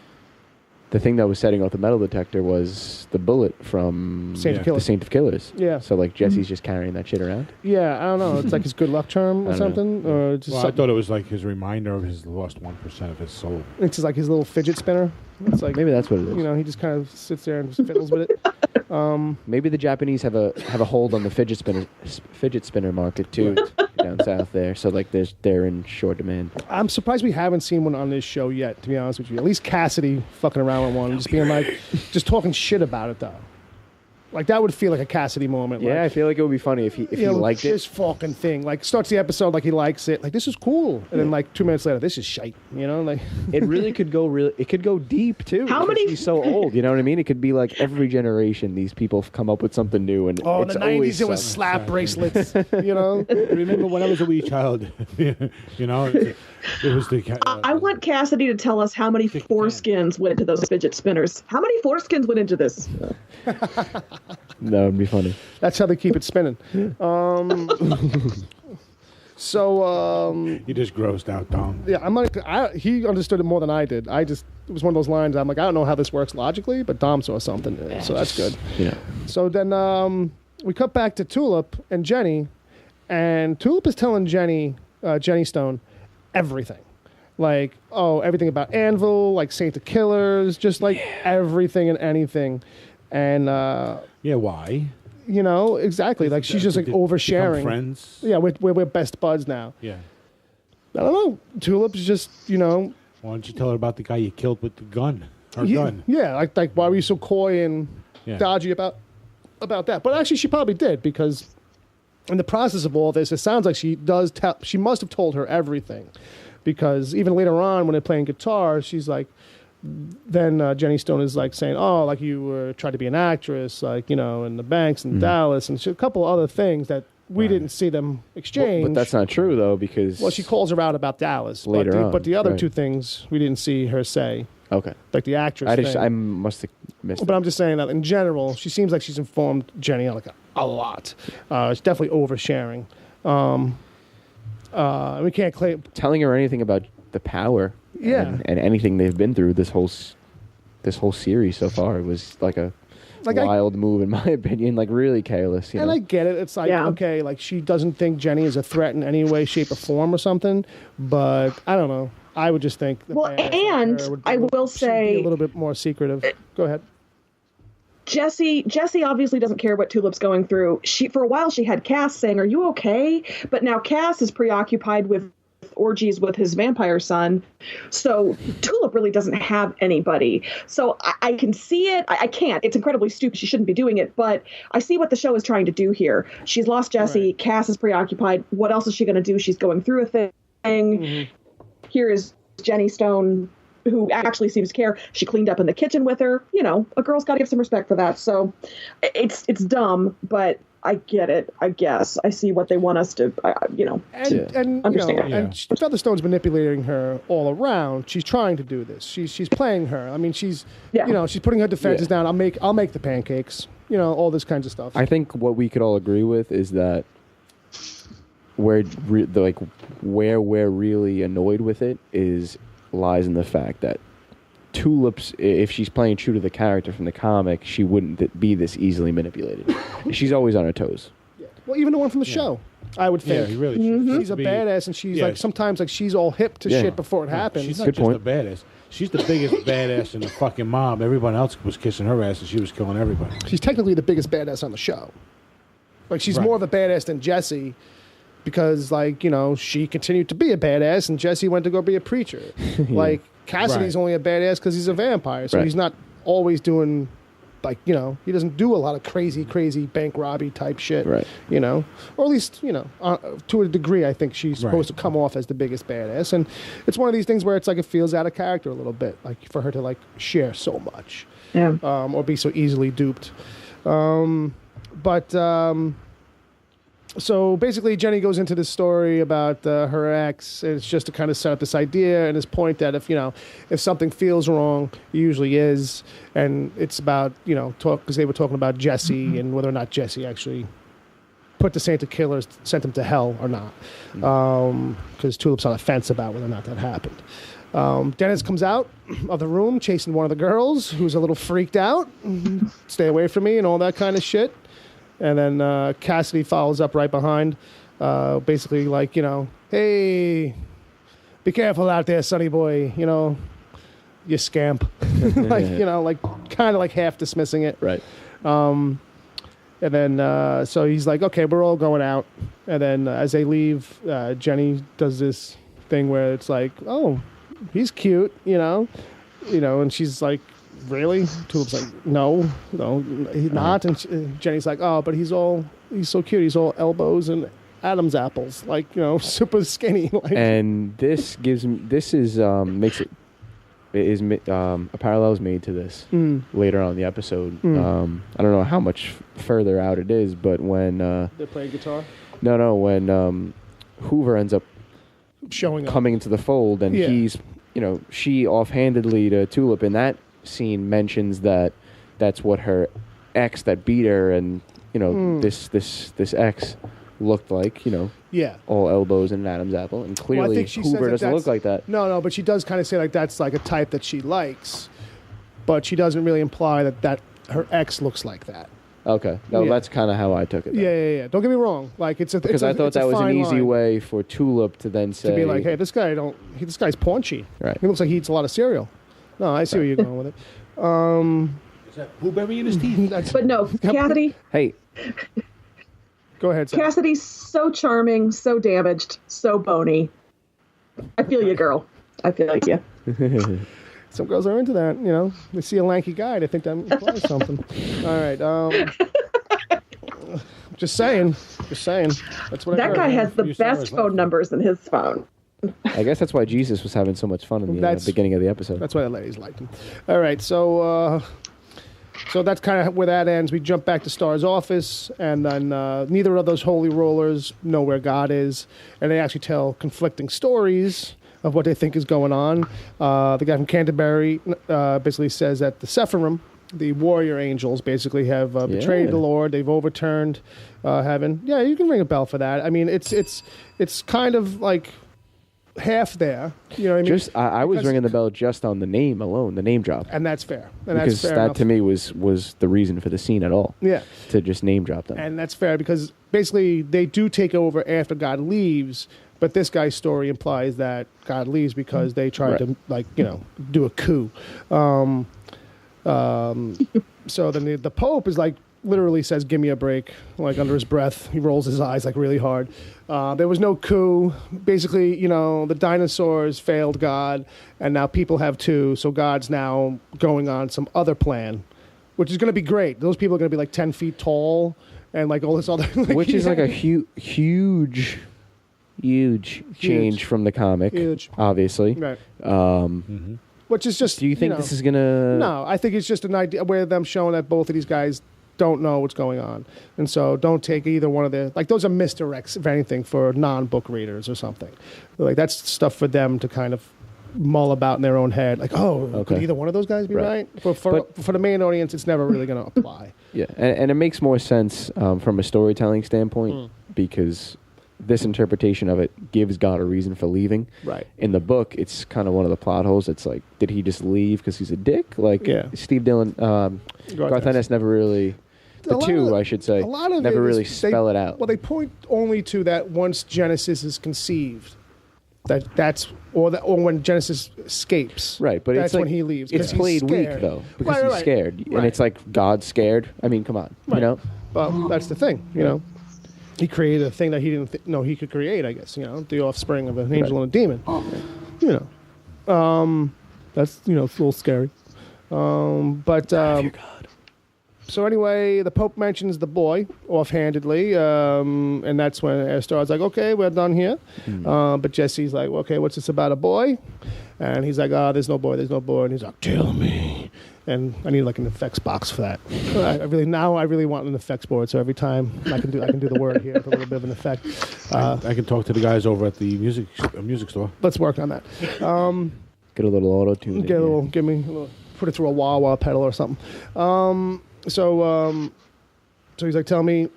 The thing that was setting off the metal detector was the bullet from Saint of Killers. Yeah. So Jesse's just carrying that shit around. Yeah, I don't know. It's like his good luck charm or something, or just. I thought it was like his reminder of his lost 1% of his soul. It's just like his little fidget spinner. It's like maybe that's what it is. He just kind of sits there and just fiddles with it. Maybe the Japanese have a hold on the fidget spinner market too down south there. So they're in short demand. I'm surprised we haven't seen one on this show yet. To be honest with you, at least Cassidy fucking around with one, just being just talking shit about it though. That would feel like a Cassidy moment. Yeah, I feel like it would be funny if he liked it. This fucking thing. Starts the episode like he likes it. This is cool. And then 2 minutes later, this is shite. It really could go it could go deep too. How many? He's so old. You know what I mean? It could be every generation these people come up with something new. And in the 90s it was slap bracelets. Remember when I was a wee child? It was the. I want Cassidy to tell us how many foreskins went into those fidget spinners. How many foreskins went into this? That would be funny. That's how they keep it spinning. So he just grossed out Tom. Yeah, he understood it more than I did. It was one of those lines. I'm like, I don't know how this works logically, but Dom saw something, so that's good. Yeah. So then we cut back to Tulip and Jenny, and Tulip is telling Jenny Stone everything. Everything about Anvil, Saint of Killers, just everything and anything. And why? Exactly. She's just oversharing. Friends. Yeah, we're best buds now. Yeah. I don't know. Tulip's just Why don't you tell her about the guy you killed with the gun? Gun. Yeah, why were you so coy and dodgy about that? But actually, she probably did, because in the process of all this, it sounds like she must have told her everything, because even later on when they're playing guitar, she's like. Then Jenny Stone is saying, you were trying to be an actress, in the banks in Dallas, and a couple other things that we didn't see them exchange. But that's not true though, because she calls her out about Dallas later on. But the other two things we didn't see her say. Okay, the actress. I must have missed. But I'm just saying that in general, she seems like she's informed Jenny a lot. She's definitely oversharing. We can't claim telling her anything about the power. Yeah, and anything they've been through this whole series so far was a wild move in my opinion, really careless. And I get it. It's okay, she doesn't think Jenny is a threat in any way, shape, or form or something. But I don't know. I would just think. Well, and I will say a little bit more secretive. Go ahead. Jesse obviously doesn't care what Tulip's going through. For a while she had Cass saying, "Are you okay?" But now Cass is preoccupied with orgies with his vampire son. So Tulip really doesn't have anybody. So I can see it. I can't. It's incredibly stupid. She shouldn't be doing it. But I see what the show is trying to do here. She's lost Jesse. Right. Cass is preoccupied. What else is she going to do? She's going through a thing. Mm-hmm. Here is Jenny Stone, who actually seems to care. She cleaned up in the kitchen with her. You know, a girl's got to have some respect for that. So it's dumb, but I get it. I guess I see what they want us to, understand. And Featherstone's manipulating her all around. She's trying to do this. She's playing her. I mean, she's she's putting her defenses down. I'll make the pancakes. All this kinds of stuff. I think what we could all agree with is that where we're really annoyed with it lies in the fact that Tulip's, if she's playing true to the character from the comic, she wouldn't be this easily manipulated. She's always on her toes. Yeah. Well, even the one from the show, I would think. Yeah, really. She's a badass, and she's sometimes she's all hip to shit before it happens. She's not just a badass. She's the biggest badass in the fucking mob. Everyone else was kissing her ass, and she was killing everybody. She's technically the biggest badass on the show. She's more of a badass than Jesse, because she continued to be a badass, and Jesse went to go be a preacher. Cassidy's only a badass because he's a vampire, so he's not always doing, he doesn't do a lot of crazy bank robbery type shit, right? Or at least, to a degree, I think she's supposed to come off as the biggest badass, and it's one of these things where it's it feels out of character a little bit, for her to share so much, or be so easily duped, So basically, Jenny goes into this story about her ex. And it's just to kind of set up this idea and this point that if something feels wrong, it usually is, and it's about because they were talking about Jesse and whether or not Jesse actually put the Santa killers, sent him to hell or not, because Tulip's on the fence about whether or not that happened. Denis comes out of the room chasing one of the girls who's a little freaked out. Stay away from me and all that kind of shit. And then Cassidy follows up right behind, basically hey, be careful out there, sonny boy, you scamp. Kind of half dismissing it. Right. And then, so he's like, okay, we're all going out. And then as they leave, Jenny does this thing where it's like, oh, he's cute, and she's like, really? Tulip's like, no, he's not. And Jenny's like, oh, but he's so cute. He's all elbows and Adam's apples, super skinny. And this a parallel is made to this later on in the episode. I don't know how much further out it is, but when they're playing guitar. No, when Hoover ends up coming into the fold, and he's, she offhandedly to Tulip in that scene mentions that's what her ex that beat her, and this ex looked like, all elbows and an Adam's apple, and clearly Hoover doesn't look like that. No, but she does kind of say that's a type that she likes, but she doesn't really imply that her ex looks like that. Okay, that's kind of how I took it. Yeah. Don't get me wrong. Because I thought that was an easy way for Tulip to then say, to be like, hey, this guy's paunchy. Right. He looks like he eats a lot of cereal. No, I see where you're going with it. Is that blueberry in his teeth? But no, Cassidy. Hey. Go ahead, Sam. Cassidy's so charming, so damaged, so bony. I feel you, girl. I feel like you. Some girls are into that, They see a lanky guy, they think that implies something. All right. Just saying. That's what that guy has the best phone numbers in his phone. I guess that's why Jesus was having so much fun in the beginning of the episode. That's why the ladies liked him. All right, so that's kind of where that ends. We jump back to Star's office, and then neither of those holy rollers know where God is, and they actually tell conflicting stories of what they think is going on. The guy from Canterbury basically says that the Sephirim, the warrior angels, basically have betrayed the Lord. They've overturned heaven. Yeah, you can ring a bell for that. I mean, it's kind of like half there. You know what I mean? I was ringing the bell just on the name alone, the name drop. And that's fair. Because that to me was the reason for the scene at all. Yeah. To just name drop them. And that's fair because basically they do take over after God leaves, but this guy's story implies that God leaves because they tried to do a coup. So then the Pope is like, literally says, "Give me a break," like under his breath. He rolls his eyes like really hard. There was no coup. Basically, the dinosaurs failed God, and now people have too. So God's now going on some other plan, which is going to be great. Those people are going to be like 10 feet tall and like all this other... which is like a huge change from the comic, obviously. Right. Mm-hmm. Which is just... Do you think this is going to... No, I think it's just an idea where them showing that both of these guys don't know what's going on. And so don't take either one of their... Like, those are misdirects, if anything, for non-book readers or something. Like, that's stuff for them to kind of mull about in their own head. Like, could either one of those guys be right? For the main audience, it's never really going to apply. Yeah, and it makes more sense from a storytelling standpoint because this interpretation of it gives God a reason for leaving. Right. In the book, it's kind of one of the plot holes. It's like, did he just leave because he's a dick? Like, Steve Dillon, Garth Ennis never really... I should say, never really spell it out. Well, they point only to that once Genesis is conceived, that's when Genesis escapes. Right, but that's it's when he leaves. It's played weak though because he's scared, and it's like God's scared. I mean, come on, Well, that's the thing, He created a thing that he didn't know he could create. I guess the offspring of an angel and a demon. That's it's a little scary. So anyway, the Pope mentions the boy offhandedly, and that's when Astar's like, "Okay, we're done here." But Jesse's like, "Okay, what's this about a boy?" And he's like, there's no boy, and he's like, "Tell me." And I need like an effects box for that. I really want an effects board, so every time I can do the word here, for a little bit of an effect. I can talk to the guys over at the music store. Let's work on that. Get a little auto tune. Put it through a wah-wah pedal or something. So he's like, "Tell me,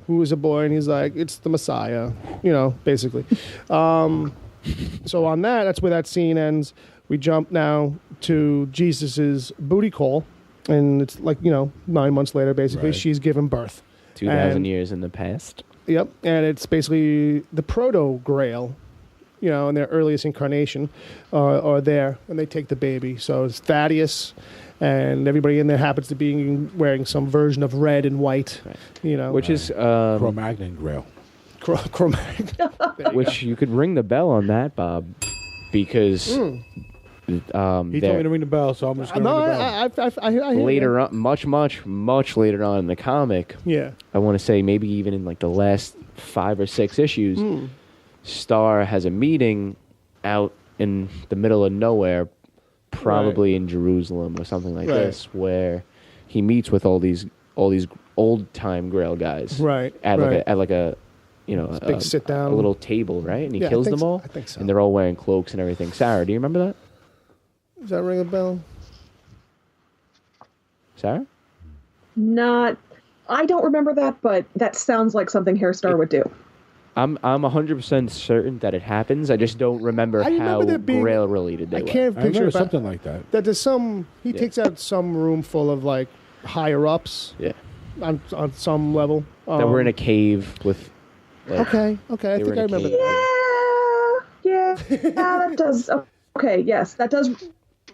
who is a boy?" And he's like, "It's the Messiah," basically. So on that's where that scene ends. We jump now to Jesus's booty call, and it's like 9 months later. Basically, she's given birth. 2,000 years in the past. Yep, and it's basically the proto Grail. In their earliest incarnation, are there, and they take the baby. So it's Thaddeus, and everybody in there happens to be wearing some version of red and white, which is Cro-Magnon Grail. Cro-Magnon. Which you could ring the bell on that, Bob, because he told me to ring the bell, so I'm just going to ring the bell. I later on, much later on in the comic, I want to say maybe even in like the last 5 or 6 issues. Star has a meeting out in the middle of nowhere, probably in Jerusalem or something like this, where he meets with all these old time Grail guys, at a big sit down, a little table, right? And he kills them all. I think so. And they're all wearing cloaks and everything. Sarah, do you remember that? Does that ring a bell? Sarah? I don't remember that, but that sounds like something Hairstar would do. I'm 100% certain that it happens. I just don't remember how Grail related they were. I can't picture something like that. That there's he takes out some room full of like higher ups. Yeah. On some level. That were in a cave with. Like, okay. I think I remember that. Yeah, that does. Okay, yes, that does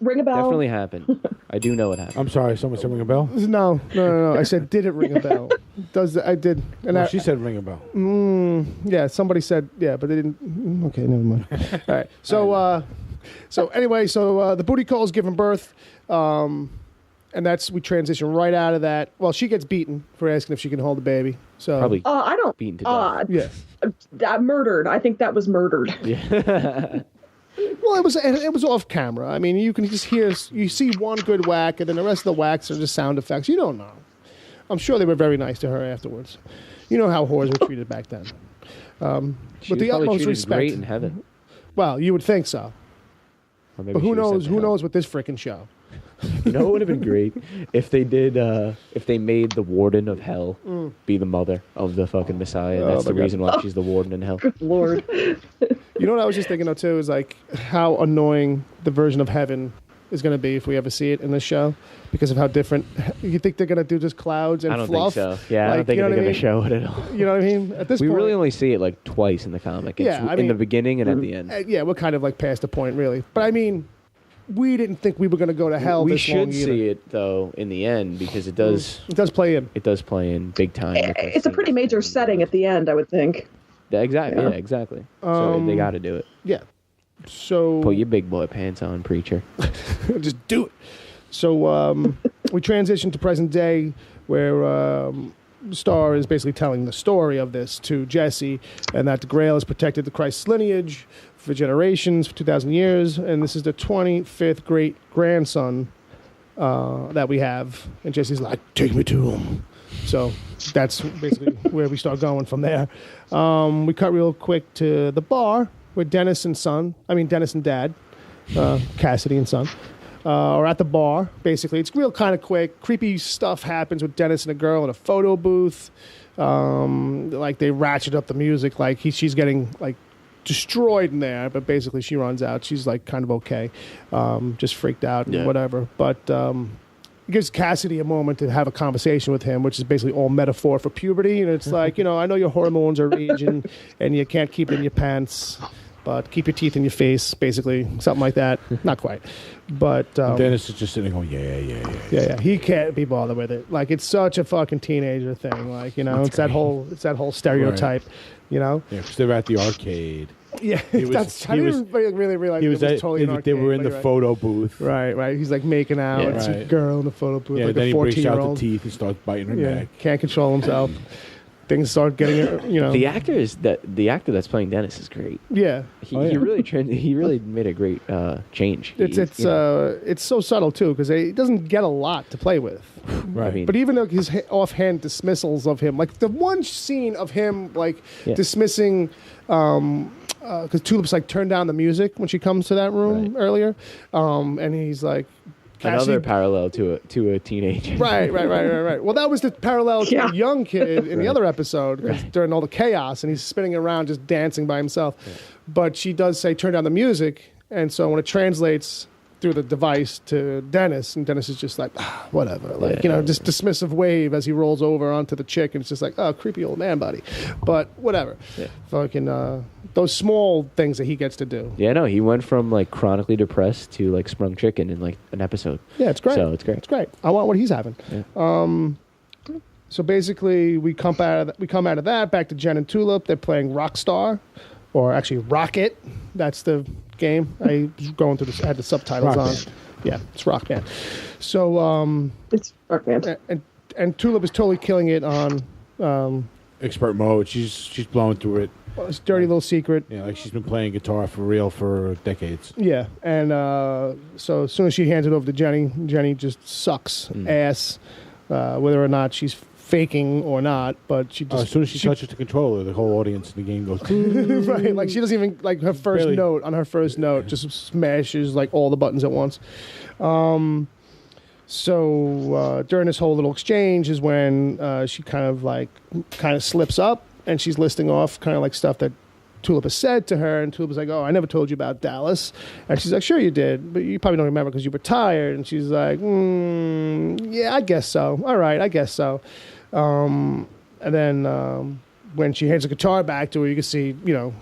ring a bell. Definitely happened. I do know it happened. I'm sorry, someone said ring a bell? No. I said, did it ring a bell? I did. And she said ring a bell. Yeah, somebody said, but they didn't. Okay, never mind. All right. So anyway, the booty call is giving birth. And we transition right out of that. Well, she gets beaten for asking if she can hold the baby. So probably. I don't. Beaten to death. Murdered. I think that was murdered. Yeah. Well, it was off camera. I mean, you can just you see one good whack, and then the rest of the whacks are just sound effects. You don't know. I'm sure they were very nice to her afterwards. You know how whores were treated back then. She with the was utmost respect. Great in heaven. Well, you would think so. But who knows? Who knows with this freaking show? You know what would have been great if they did if they made the warden of hell be the mother of the fucking Messiah. That's the reason why she's the warden in hell. Good Lord. You know what I was just thinking of too is like how annoying the version of heaven is going to be if we ever see it in this show because of how different. You think they're going to do just clouds and fluff? I don't think so. Yeah, I don't think they're going to show it at all. You know what I mean? At this point, we really only see it like twice in the comic. It's in the beginning and at the end. Yeah, we're kind of like past the point really. But I mean, we didn't think we were going to go to hell. We this long should see it though in the end because it does. It does play in. It does play in big time. It's a pretty major setting at the end, I would think. Exactly. Yeah, exactly. So they got to do it. Yeah. So put your big boy pants on, preacher. Just do it. So we transition to present day, where Star is basically telling the story of this to Jesse, and that the Grail has protected the Christ's lineage for generations, for 2,000 years, and this is the 25th great grandson that we have. And Jesse's like, take me to him. So that's basically where we start going from there. We cut real quick to the bar where Denis and Dad, Cassidy and son, are at the bar. Basically, it's real kind of quick. Creepy stuff happens with Denis and a girl in a photo booth. Like they ratchet up the music. Like she's getting like destroyed in there, but basically she runs out. She's like kind of okay, just freaked out and whatever. But it gives Cassidy a moment to have a conversation with him, which is basically all metaphor for puberty. And it's like, I know your hormones are raging and you can't keep it in your pants, but keep your teeth in your face, basically, something like that. Not quite, but Denis is just sitting going, yeah. He can't be bothered with it. Like it's such a fucking teenager thing. Like it's that whole stereotype. Yeah, because they're at the arcade. Yeah, I didn't really realize it was totally an arcade. They were in the photo booth. Right. He's like making out with a girl in the photo booth. Yeah, like then a he breaks out 14-year-old. the teeth and starts biting her neck. Can't control himself. Things start getting, The actor that's playing Denis is great. Yeah, he really made a great change. It's so subtle too because he doesn't get a lot to play with. Right. But even though his offhand dismissals of him, like the one scene of him dismissing, because Tulip's like turned down the music when she comes to that room earlier, and he's like. Another parallel to a teenager. Right. Well, that was the parallel to a young kid in the other episode during all the chaos, and he's spinning around just dancing by himself. Yeah. But she does say, turn down the music, and so when it translates through the device to Denis, and Denis is just like, whatever. Just dismissive wave as he rolls over onto the chick, and it's just like, oh, creepy old man body. But whatever. Yeah. Fucking those small things that he gets to do. Yeah, no, he went from like chronically depressed to like sprung chicken in like an episode. Yeah, it's great. So it's great. It's great. I want what he's having. Yeah. So basically, we come out of that back to Jen and Tulip. They're playing Rockstar, or actually Rocket. That's the game. I was going through this. I had the subtitles on. Yeah, it's Rock Band. So it's Rock Band. And Tulip is totally killing it on expert mode. She's blowing through it. It's a dirty little secret. Yeah, like she's been playing guitar for real for decades. Yeah, and so as soon as she hands it over to Jenny just sucks ass, whether or not she's faking or not. But she just as soon as she touches the controller, the whole audience in the game goes right. Like she doesn't even like her first note on her first note just smashes like all the buttons at once. So during this whole little exchange is when she kind of slips up. And she's listing off kind of like stuff that Tulip has said to her. And Tulip is like, oh, I never told you about Dallas. And she's like, sure you did. But you probably don't remember because you were tired. And she's like, yeah, I guess so. All right, I guess so. And then when she hands the guitar back to her, you can see,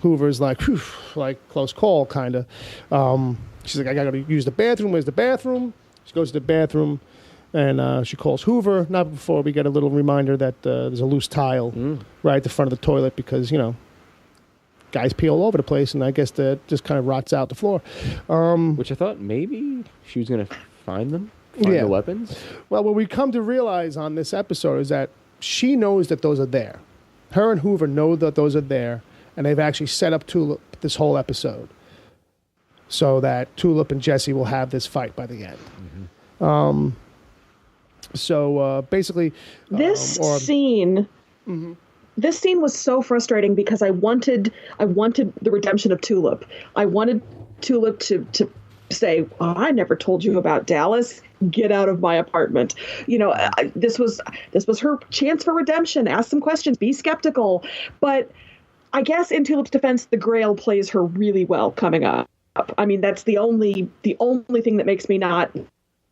Hoover's like, whew, like close call kind of. She's like, I got to use the bathroom. Where's the bathroom? She goes to the bathroom. And she calls Hoover, not before we get a little reminder that there's a loose tile right at the front of the toilet because, guys pee all over the place, and I guess that just kind of rots out the floor. Which I thought maybe she was going to find the weapons. Well, what we come to realize on this episode is that she knows that those are there. Her and Hoover know that those are there, and they've actually set up Tulip this whole episode so that Tulip and Jesse will have this fight by the end. Mm-hmm. So basically, this scene was so frustrating because I wanted the redemption of Tulip. I wanted Tulip to say, oh, "I never told you about Dallas. Get out of my apartment." This was her chance for redemption. Ask some questions. Be skeptical. But I guess in Tulip's defense, the Grail plays her really well coming up. I mean, that's the only thing that makes me not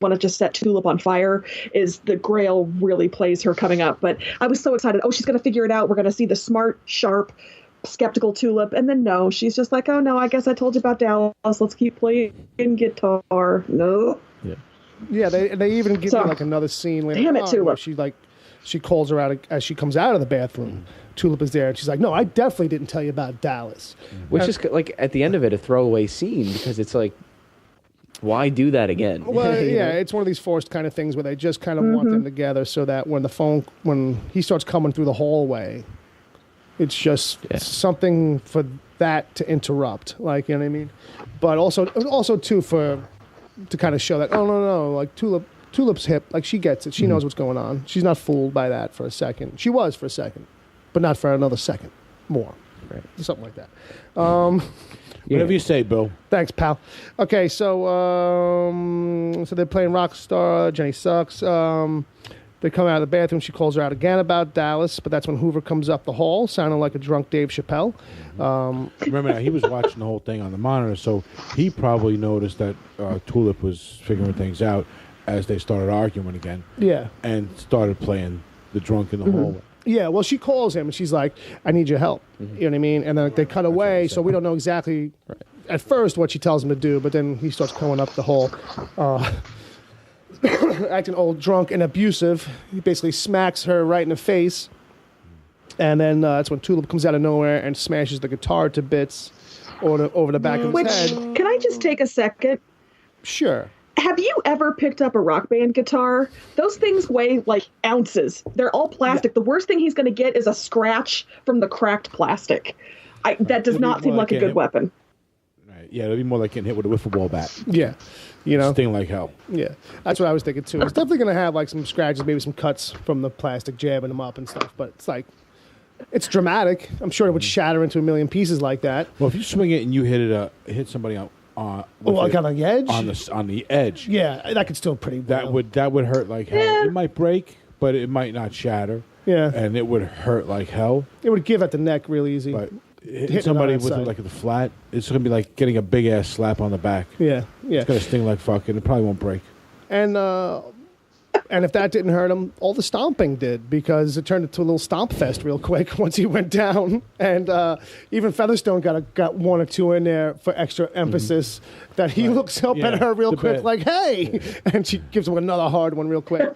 want to just set Tulip on fire is the Grail really plays her coming up. But I was so excited. Oh, she's going to figure it out. We're going to see the smart, sharp skeptical Tulip, and then no, she's just like, oh no, I guess I told you about Dallas. Let's keep playing guitar. No. Yeah. They even give me like another scene later. Damn it, Tulip. She calls her out as she comes out of the bathroom. Tulip is there, and she's like, no, I definitely didn't tell you about Dallas. Which is like at the end of it a throwaway scene because it's like, why do that again? Well, yeah, it's one of these forced kind of things where they just kind of want them together so that when he starts coming through the hallway, it's just something for that to interrupt, like, you know what I mean? But also too to kind of show that, oh no, like Tulip's hip, like she gets it, she knows what's going on. She's not fooled by that for a second. She was for a second, but not for another second more, right? Something like that. Whatever you say, Bill. Thanks, pal. Okay, so they're playing Rockstar. Jenny sucks. They come out of the bathroom. She calls her out again about Dallas, but that's when Hoover comes up the hall, sounding like a drunk Dave Chappelle. Remember, now, he was watching the whole thing on the monitor, so he probably noticed that Tulip was figuring things out as they started arguing again. Yeah. And started playing the drunk in the hallway. Yeah, well, she calls him, and she's like, I need your help. You know what I mean? And then they cut away, so we don't know exactly at first what she tells him to do, but then he starts going up the hole, acting old, drunk, and abusive. He basically smacks her right in the face, and then that's when Tulip comes out of nowhere and smashes the guitar to bits over the back of his head. Can I just take a second? Sure. Have you ever picked up a Rock Band guitar? Those things weigh like ounces. They're all plastic. The worst thing he's going to get is a scratch from the cracked plastic. That does not seem like a good weapon. Right. Yeah, it'd be more like getting hit with a wiffle ball bat. Yeah. You know? Sting like hell. Yeah. That's what I was thinking, too. It's definitely going to have like some scratches, maybe some cuts from the plastic jabbing him up and stuff, but it's like, it's dramatic. I'm sure it would shatter into a million pieces like that. Well, if you swing it and you hit somebody out, like on the edge? On the edge. Yeah, that could still pretty well. That would hurt like hell. Yeah. It might break, but it might not shatter. Yeah. And it would hurt like hell. It would give at the neck real easy. But hitting somebody with it like the flat, it's going to be like getting a big ass slap on the back. Yeah, yeah. It's going to sting like fuck, and it probably won't break. And if that didn't hurt him, all the stomping did, because it turned into a little stomp fest real quick once he went down. And even Featherstone got one or two in there for extra emphasis. That he looks up at her real quick, like, "Hey!" And she gives him another hard one real quick.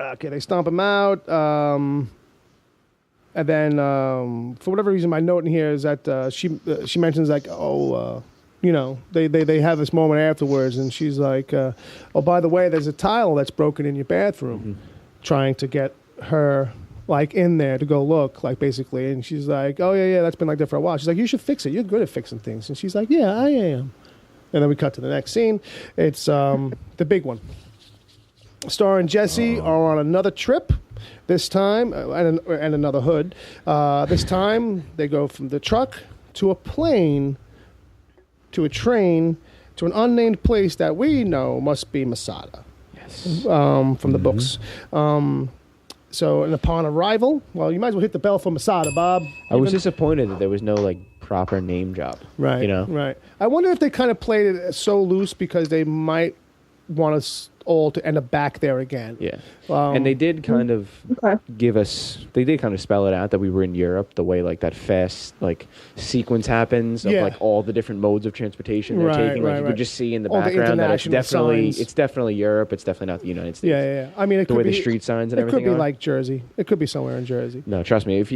Okay, they stomp him out. And then, for whatever reason, my note in here is that she mentions like, you know, they have this moment afterwards, and she's like, oh, by the way, there's a tile that's broken in your bathroom, trying to get her, like, in there to go look, like, basically. And she's like, oh, yeah, that's been like that for a while. She's like, you should fix it. You're good at fixing things. And she's like, yeah, I am. And then we cut to the next scene. It's the big one. Star and Jesse are on another trip. This time, and another hood. This time, they go from the truck to a plane to a train to an unnamed place that we know must be Masada. Yes. From the books. So, and upon arrival, well, you might as well hit the bell for Masada, Bob. I was disappointed that there was no, like, proper name drop. Right. You know? Right. I wonder if they kind of played it so loose because they might want us all to end up back there again. Yeah. And they did kind of give us, they did kind of spell it out that we were in Europe, the way like that fast like sequence happens of like all the different modes of transportation they're taking. Like you could just see in the background that it's definitely Europe. It's definitely not the United States. Yeah. I mean, it the could way be, the street signs and everything. It could be like Jersey. It could be somewhere in Jersey. No, trust me. If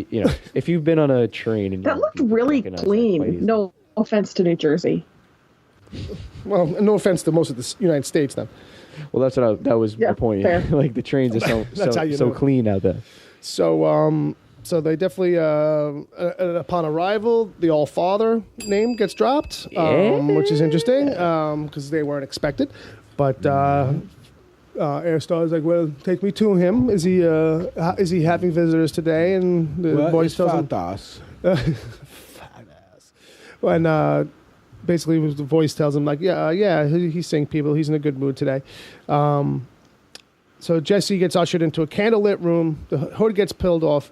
if you've been on a train and that looked really clean. No offense to New Jersey. Well, no offense to most of the United States, then. Well, that was my point. Like the trains are so clean out there. So they definitely upon arrival, the All Father name gets dropped, which is interesting because they weren't expected. But Airstar is like, "Well, take me to him. Is he having visitors today?" And the voice tells him, "Fat ass." When basically, the voice tells him, like, yeah, he's seeing people. He's in a good mood today. So Jesse gets ushered into a candlelit room. The hood gets pulled off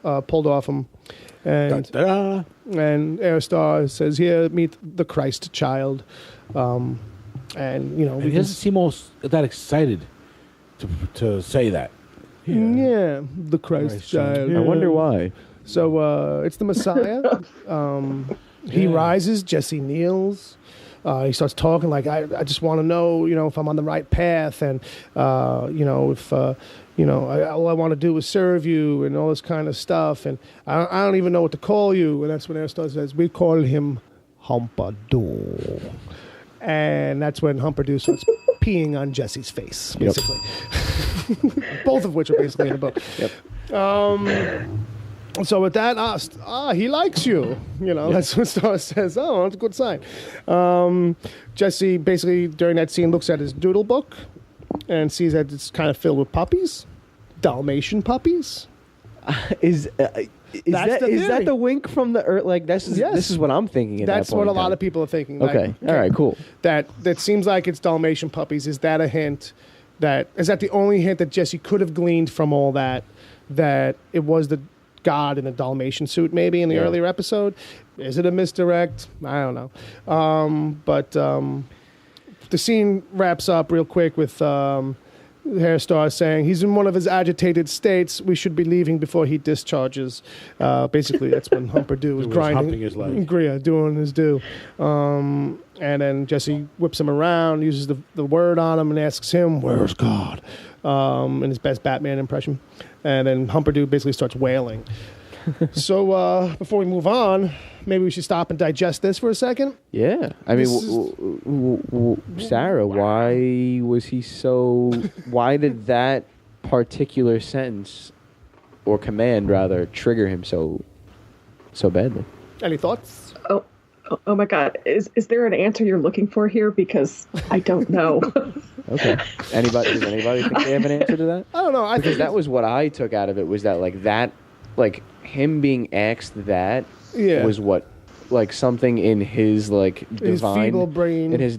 him. And Airstar says, here, meet the Christ child. And, you know. He doesn't seem that excited to say that. Yeah, the Christ child. I wonder why. So it's the Messiah. He rises. Jesse kneels. He starts talking like, I just want to know, if I'm on the right path, and if all I want to do is serve you, and all this kind of stuff, and I don't even know what to call you. And that's when Aristotle says, we call him Humperdew. And that's when Humperdew starts peeing on Jesse's face, basically. Both of which are basically in the book. Yep. So with that, he likes you. That's what Star says. Oh, that's a good sign. Jesse basically during that scene looks at his doodle book and sees that it's kind of filled with puppies, Dalmatian puppies. Is that the wink from the earth? Like this is what I'm thinking. That's what a lot of people are thinking. Okay. All right. Cool. That seems like it's Dalmatian puppies. Is that a hint? Is that the only hint that Jesse could have gleaned from all that? That it was the God in a Dalmatian suit, maybe in the earlier episode. Is it a misdirect? I don't know. But the scene wraps up real quick with Hairstar saying he's in one of his agitated states. We should be leaving before he discharges. Basically, that's when Humperdew is grinding his leg. Doing his due. And then Jesse whips him around, uses the word on him, and asks him, "Where's God?" In his best Batman impression. And then Humperdew basically starts wailing. So before we move on, maybe we should stop and digest this for a second. Yeah. I mean, Sarah, why was he so... why did that particular sentence, or command, rather, trigger him so badly? Any thoughts? Oh my God. Is there an answer you're looking for here? Because I don't know. Okay. Does anybody think they have an answer to that? I don't know. Because that was what I took out of it, was that him being asked that was what, like, something in his divine, his feeble brain, in his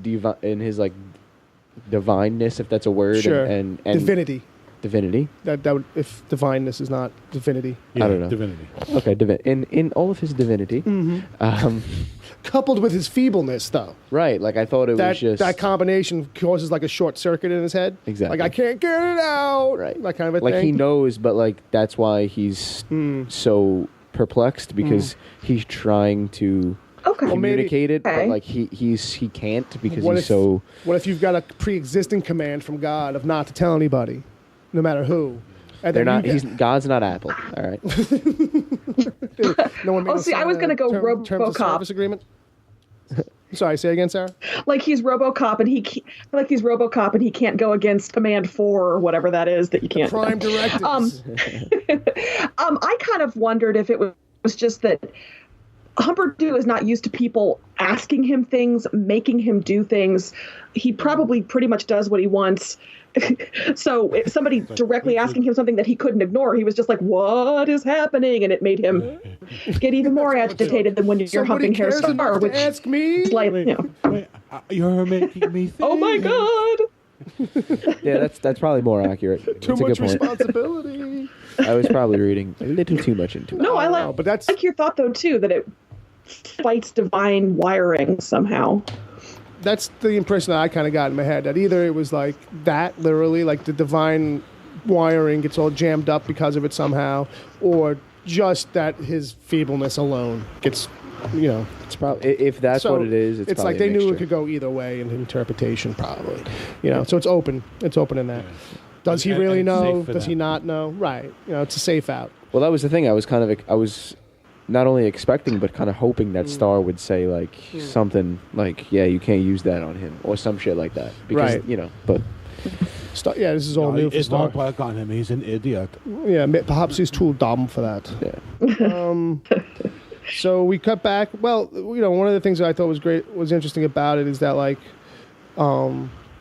divineness, if that's a word, sure. and divinity. Divinity. That would, if divineness is not divinity. Yeah, I don't know. Divinity. Okay, in all of his divinity. Mm-hmm. Coupled with his feebleness, though. Right, like I thought it was just... That combination causes like a short circuit in his head. Exactly. Like, I can't get it out. Right. That kind of a thing. thing. He knows, but like that's why he's so perplexed, because he's trying to communicate it, but like he can't, because What if you've got a pre-existing command from God of not to tell anybody, no matter who? And they're not. God's not Apple. All right. No one I was going to go terms of service agreement. Sorry, say again, Sarah. Like he's RoboCop, and he can't go against Command 4 or whatever that is that you can't. Prime directives. I kind of wondered if it was just that Humperdew is not used to people asking him things, making him do things. He probably pretty much does what he wants. So if somebody directly asking him something that he couldn't ignore, he was just like, "What is happening?" And it made him get even more agitated than when you're humping Hairstar, which ask me. Like, You're making me think. Oh my God. Yeah, that's probably more accurate. Too much responsibility. I was probably reading a little too much into it. No, I like. But that's like your thought though too, that it fights divine wiring somehow. That's the impression that I kind of got in my head, that either it was like that, literally, like the divine wiring gets all jammed up because of it somehow, or just that his feebleness alone gets, It's probably, if that's what it is, it's like they knew it could go either way in interpretation, probably. So it's open. It's open in that. Does he really know? Does he not know? Right. It's a safe out. Well, that was the thing. I was not only expecting, but kind of hoping that Star would say like something like, "Yeah, you can't use that on him," or some shit like that. Because, but this is all new for Star. It's not back on him. He's an idiot. Yeah, perhaps he's too dumb for that. Yeah. So we cut back. Well, one of the things that I thought was interesting about it is that like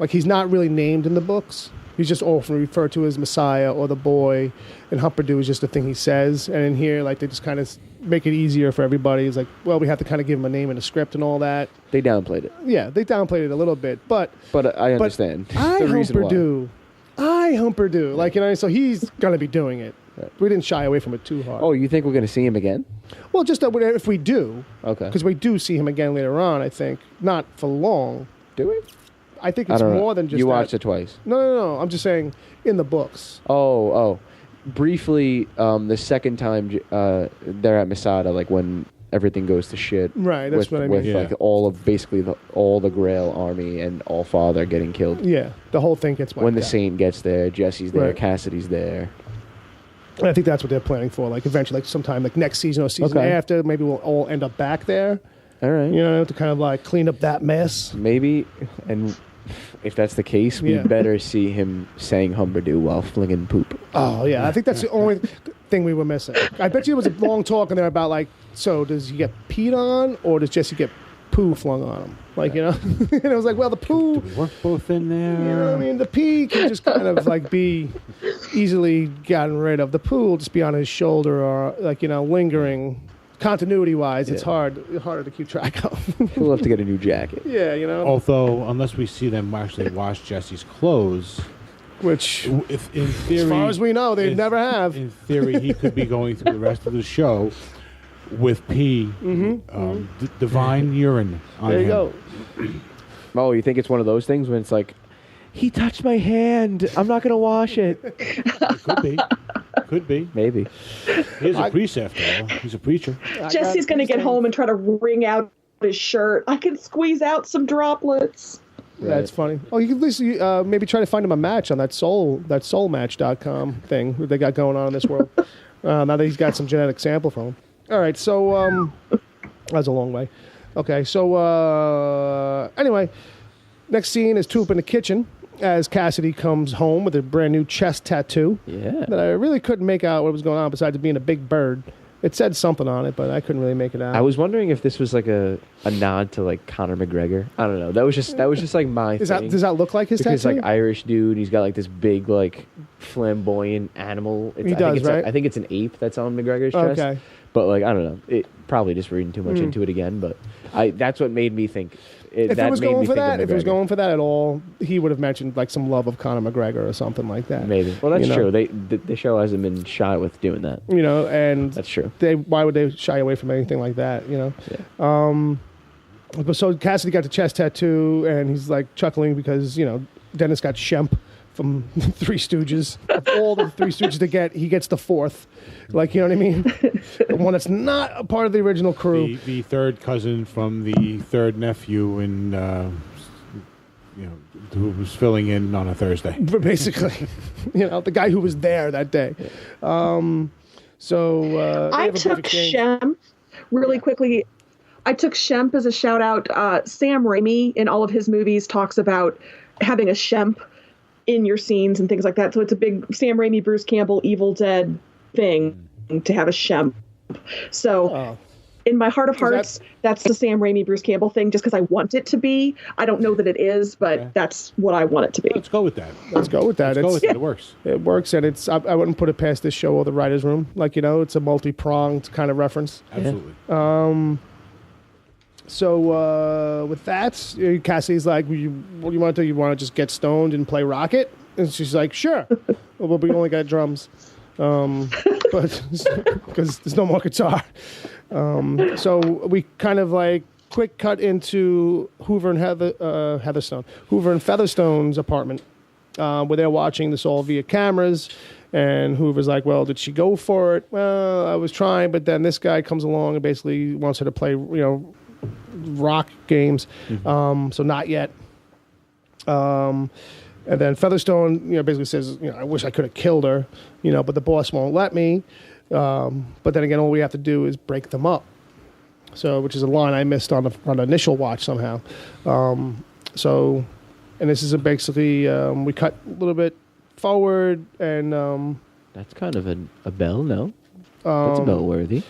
he's not really named in the books. He's just often referred to as Messiah or the boy, and Humperdew is just the thing he says. And in here, like, they just kind of make it easier for everybody. It's like, well, we have to kind of give him a name in a script and all that. They downplayed it. Yeah, they downplayed it a little bit, but I understand. I Humperdew. Like, so he's gonna be doing it. Right. We didn't shy away from it too hard. Oh, you think we're gonna see him again? Well, just that if we do, okay, because we do see him again later on. I think not for long. Do we? I think it's more than just you watched it twice. No. I'm just saying in the books. Oh. briefly, the second time they're at Masada, like when everything goes to shit. Right, that's what I mean. With like all of basically all the Grail army and All-Father getting killed. Yeah, the whole thing gets wiped when the out. Saint gets there, Jesse's there, Right. Cassidy's there. And I think that's what they're planning for. Like eventually, like sometime like next season or season after, maybe we'll all end up back there. All right. You know, to kind of like clean up that mess. Maybe, and if that's the case, we better see him saying Humberdew while flinging poop. Oh, yeah. I think that's the only thing we were missing. I bet you it was a long talk in there about, like, so does he get peed on or does Jesse get poo flung on him? Like, you know? And I was like, well, the poo... Do we work both in there? You know what I mean? The pee can just kind of, like, be easily gotten rid of. The poo will just be on his shoulder or, like, you know, lingering... Continuity-wise, it's harder to keep track of. He'll have to get a new jacket. Yeah, you know. Although, unless we see them actually wash Jesse's clothes, which, if in theory, as far as we know, they never have. In theory, he could be going through the rest of the show with pee, divine urine on there you him. go. Oh, you think it's one of those things when it's like, he touched my hand. I'm not going to wash it. It could be. Could be. Maybe. He's a priest after all. He's a preacher. Jesse's going to get home and try to wring out his shirt. I can squeeze out some droplets. That's funny. Oh, you could at least maybe try to find him a match on that soulmatch.com thing that they got going on in this world. Now that he's got some genetic sample from him. All right, so that's a long way. Okay, so anyway, next scene is Tulip in the kitchen as Cassidy comes home with a brand new chest tattoo. Yeah. That I really couldn't make out what was going on besides it being a big bird. It said something on it, but I couldn't really make it out. I was wondering if this was like a nod to like Conor McGregor. I don't know. That was just like my thing. Does that look like his because tattoo? Like Irish dude, he's got like this big like flamboyant animal. He does, right? I think it's an ape that's on McGregor's chest. Okay. But like I don't know. It probably just reading too much into it again. But that's what made me think. If it was going for that, at all, he would have mentioned like some love of Conor McGregor or something like that. Maybe. Well, that's true. The show hasn't been shy with doing that. You know, and that's true. Why would they shy away from anything like that? You know. Yeah. So Cassidy got the chest tattoo, and he's like chuckling because Denis got Shemp from Three Stooges. Of all the Three Stooges to get, he gets the fourth. Like, you know what I mean? The one that's not a part of the original crew. The third cousin from the third nephew in, who was filling in on a Thursday. Basically. The guy who was there that day. I took Shemp really quickly. I took Shemp as a shout out. Sam Raimi in all of his movies talks about having a Shemp in your scenes and things like that. So it's a big Sam Raimi, Bruce Campbell, Evil Dead thing to have a Shemp. So in my heart of hearts, that's the Sam Raimi, Bruce Campbell thing just because I want it to be. I don't know that it is, but that's what I want it to be. Let's go with that. It works. It works, and I wouldn't put it past this show or the writer's room. Like, it's a multi-pronged kind of reference. Absolutely. So with that, Cassidy's like, what do you want to do? You want to just get stoned and play Rocket? And she's like, sure. Well, we only got drums. But because there's no more guitar. So we kind of like quick cut into Hoover and Featherstone's apartment, where they're watching this all via cameras. And Hoover's like, well, did she go for it? Well, I was trying, but then this guy comes along and basically wants her to play, rock games. Mm-hmm. So not yet. And then Featherstone, basically says, I wish I could have killed her, but the boss won't let me. But then again, all we have to do is break them up. So, which is a line I missed on the initial watch somehow. And this is basically, we cut a little bit forward and... that's kind of a bell, no? That's a bell worthy.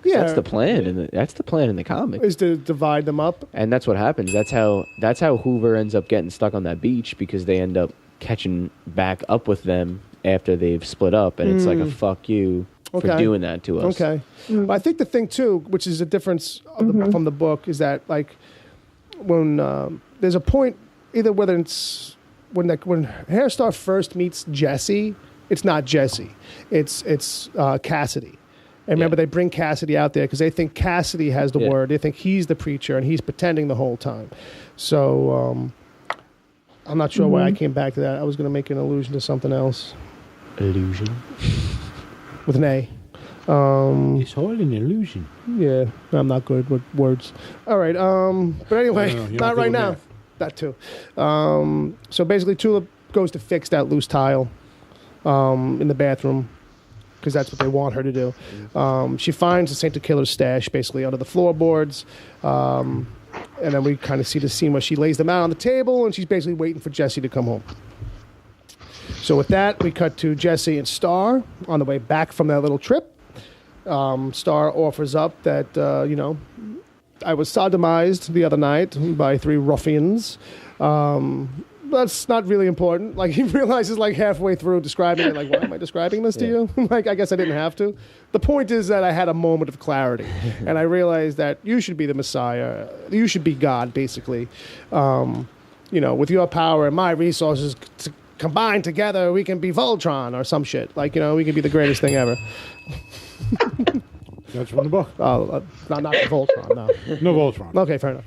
Yeah, that's the plan. That's the plan in the comic. Is to divide them up, and that's what happens. That's how Hoover ends up getting stuck on that beach because they end up catching back up with them after they've split up, and it's like a fuck you for doing that to us. Okay, I think the thing too, which is a difference from the book, is that like when there's a point either whether it's when Hairstar first meets Jesse, it's not Jesse, it's Cassidy. And remember, they bring Cassidy out there because they think Cassidy has the word. They think he's the preacher, and he's pretending the whole time. So I'm not sure why I came back to that. I was going to make an allusion to something else. Illusion. With an A. It's all an illusion. Yeah, I'm not good with words. All right, but anyway, No, not right now. Math. That too. So basically, Tulip goes to fix that loose tile in the bathroom because that's what they want her to do. She finds the Saint Killer's stash basically under the floorboards, and then we kind of see the scene where she lays them out on the table, and she's basically waiting for Jesse to come home. So with that, we cut to Jesse and Star on the way back from that little trip. Star offers up that, I was sodomized the other night by 3 ruffians. That's not really important. Like, he realizes, like, halfway through describing it, like, why am I describing this to you? Like, I guess I didn't have to. The point is that I had a moment of clarity, and I realized that you should be the Messiah. You should be God, basically. With your power and my resources combined together, we can be Voltron or some shit. Like, we can be the greatest thing ever. That's from the book. Oh, not Voltron, no. No Voltron. Okay, fair enough.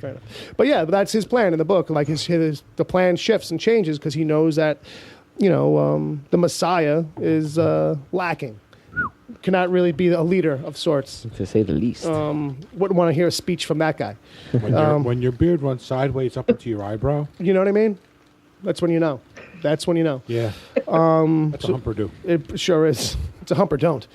But yeah, that's his plan in the book. Like, the plan shifts and changes because he knows that, the Messiah is lacking. Cannot really be a leader of sorts. To say the least. Wouldn't want to hear a speech from that guy. When your beard runs sideways up into your eyebrow. You know what I mean? That's when you know. Yeah. That's a humper do. It sure is. It's a humper don't.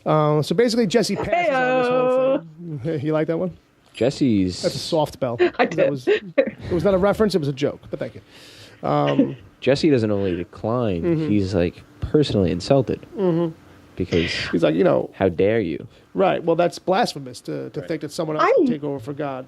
So basically, Jesse passes on this whole thing. You like that one? Jesse's. That's a soft bell. I did. It was not a reference. It was a joke. But thank you. Jesse doesn't only decline. Mm-hmm. He's like personally insulted. Mm-hmm. Because he's like, how dare you? Right. Well, that's blasphemous to think that someone else can take over for God.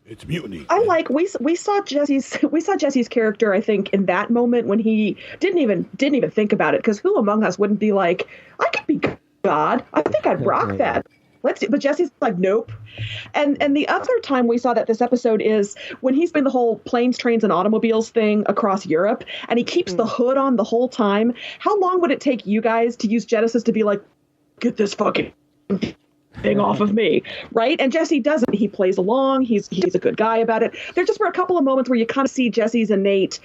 It's mutiny. We saw Jesse's character, I think, in that moment when he didn't even think about it, because who among us wouldn't be like, I could be God. I think I'd rock that. Let's do. But Jesse's like, nope. And the other time we saw that this episode is when he's been the whole planes, trains, and automobiles thing across Europe, and he keeps the hood on the whole time. How long would it take you guys to use Genesis to be like, get this fucking thing off of me, right? And Jesse doesn't. He plays along. He's a good guy about it. There just were a couple of moments where you kind of see Jesse's innate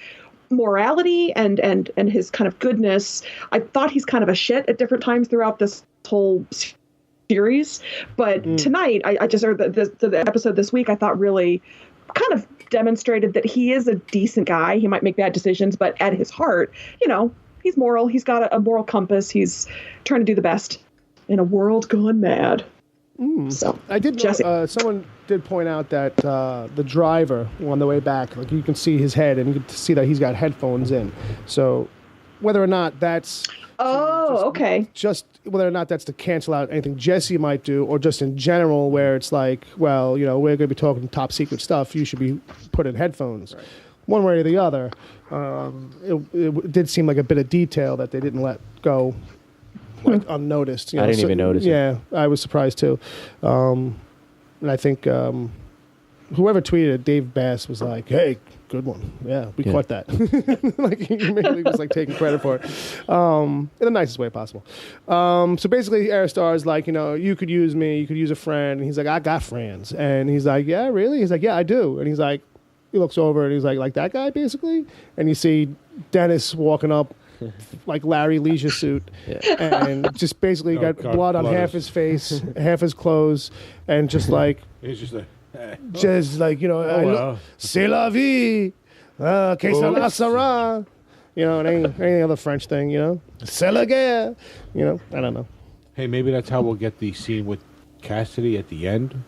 morality and his kind of goodness. I thought he's kind of a shit at different times throughout this whole series, but tonight I just heard the episode this week I thought really kind of demonstrated that he is a decent guy. He might make bad decisions, but at his heart, he's moral. He's got a moral compass. He's trying to do the best in a world gone mad. So I did. Someone did point out that the driver on the way back, like, you can see his head and you can see that he's got headphones in. So whether or not that's just whether or not that's to cancel out anything Jesse might do, or just in general where it's like, well, we're going to be talking top secret stuff. You should be put in headphones. Right. One way or the other. It did seem like a bit of detail that they didn't let go. Like, unnoticed. I didn't even notice it. Yeah, I was surprised too. And I think whoever tweeted it, Dave Bass, was like, hey, good one. Yeah, we caught that. Like, he immediately was like taking credit for it. In the nicest way possible. So basically, Aristar is like, you could use me, you could use a friend. And he's like, I got friends. And he's like, yeah, really? He's like, yeah, I do. And he's like, he looks over and he's like that guy, basically? And you see Denis walking up, like Larry Leisure suit, and just basically got blood on half his face, half his clothes, and just like he's just like, c'est la vie, que ça la sera, and any other French thing, c'est la guerre, I don't know. Hey, maybe that's how we'll get the scene with Cassidy at the end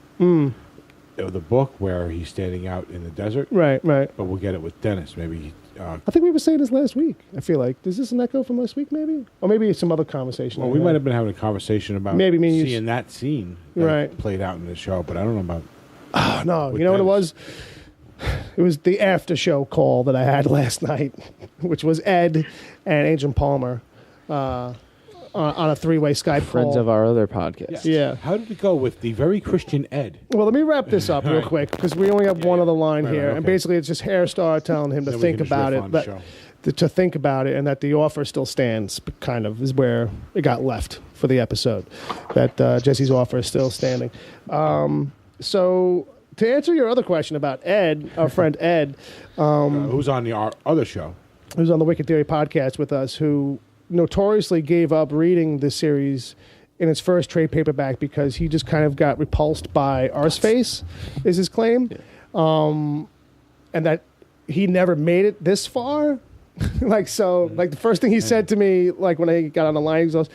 of the book where he's standing out in the desert. Right. But we'll get it with Denis. Maybe. I think we were saying this last week. I feel like, is this an echo from last week, maybe? Or maybe it's some other conversation. Well, we might have been having a conversation about maybe seeing that scene that played out in the show, but I don't know about... No, you know what it was? It was the after show call that I had last night, which was Ed and Agent Palmer on a three-way Skype Friends call. of our other podcast. Yeah. How did it go with the very Christian Ed? Well, let me wrap this up real quick, because we only have one other line here. Okay. And basically, it's just Hairstar telling him to think about it. To think about it, and that the offer still stands, kind of, is where it got left for the episode. That Jesse's offer is still standing. So, to answer your other question about Ed, our friend Ed... who's on our other show. Who's on the Wicked Theory podcast with us, who notoriously gave up reading the series in its first trade paperback because he just kind of got repulsed by Arseface, is his claim. Yeah. And that he never made it this far. Like, the first thing he said to me, like, when I got on the line, he goes,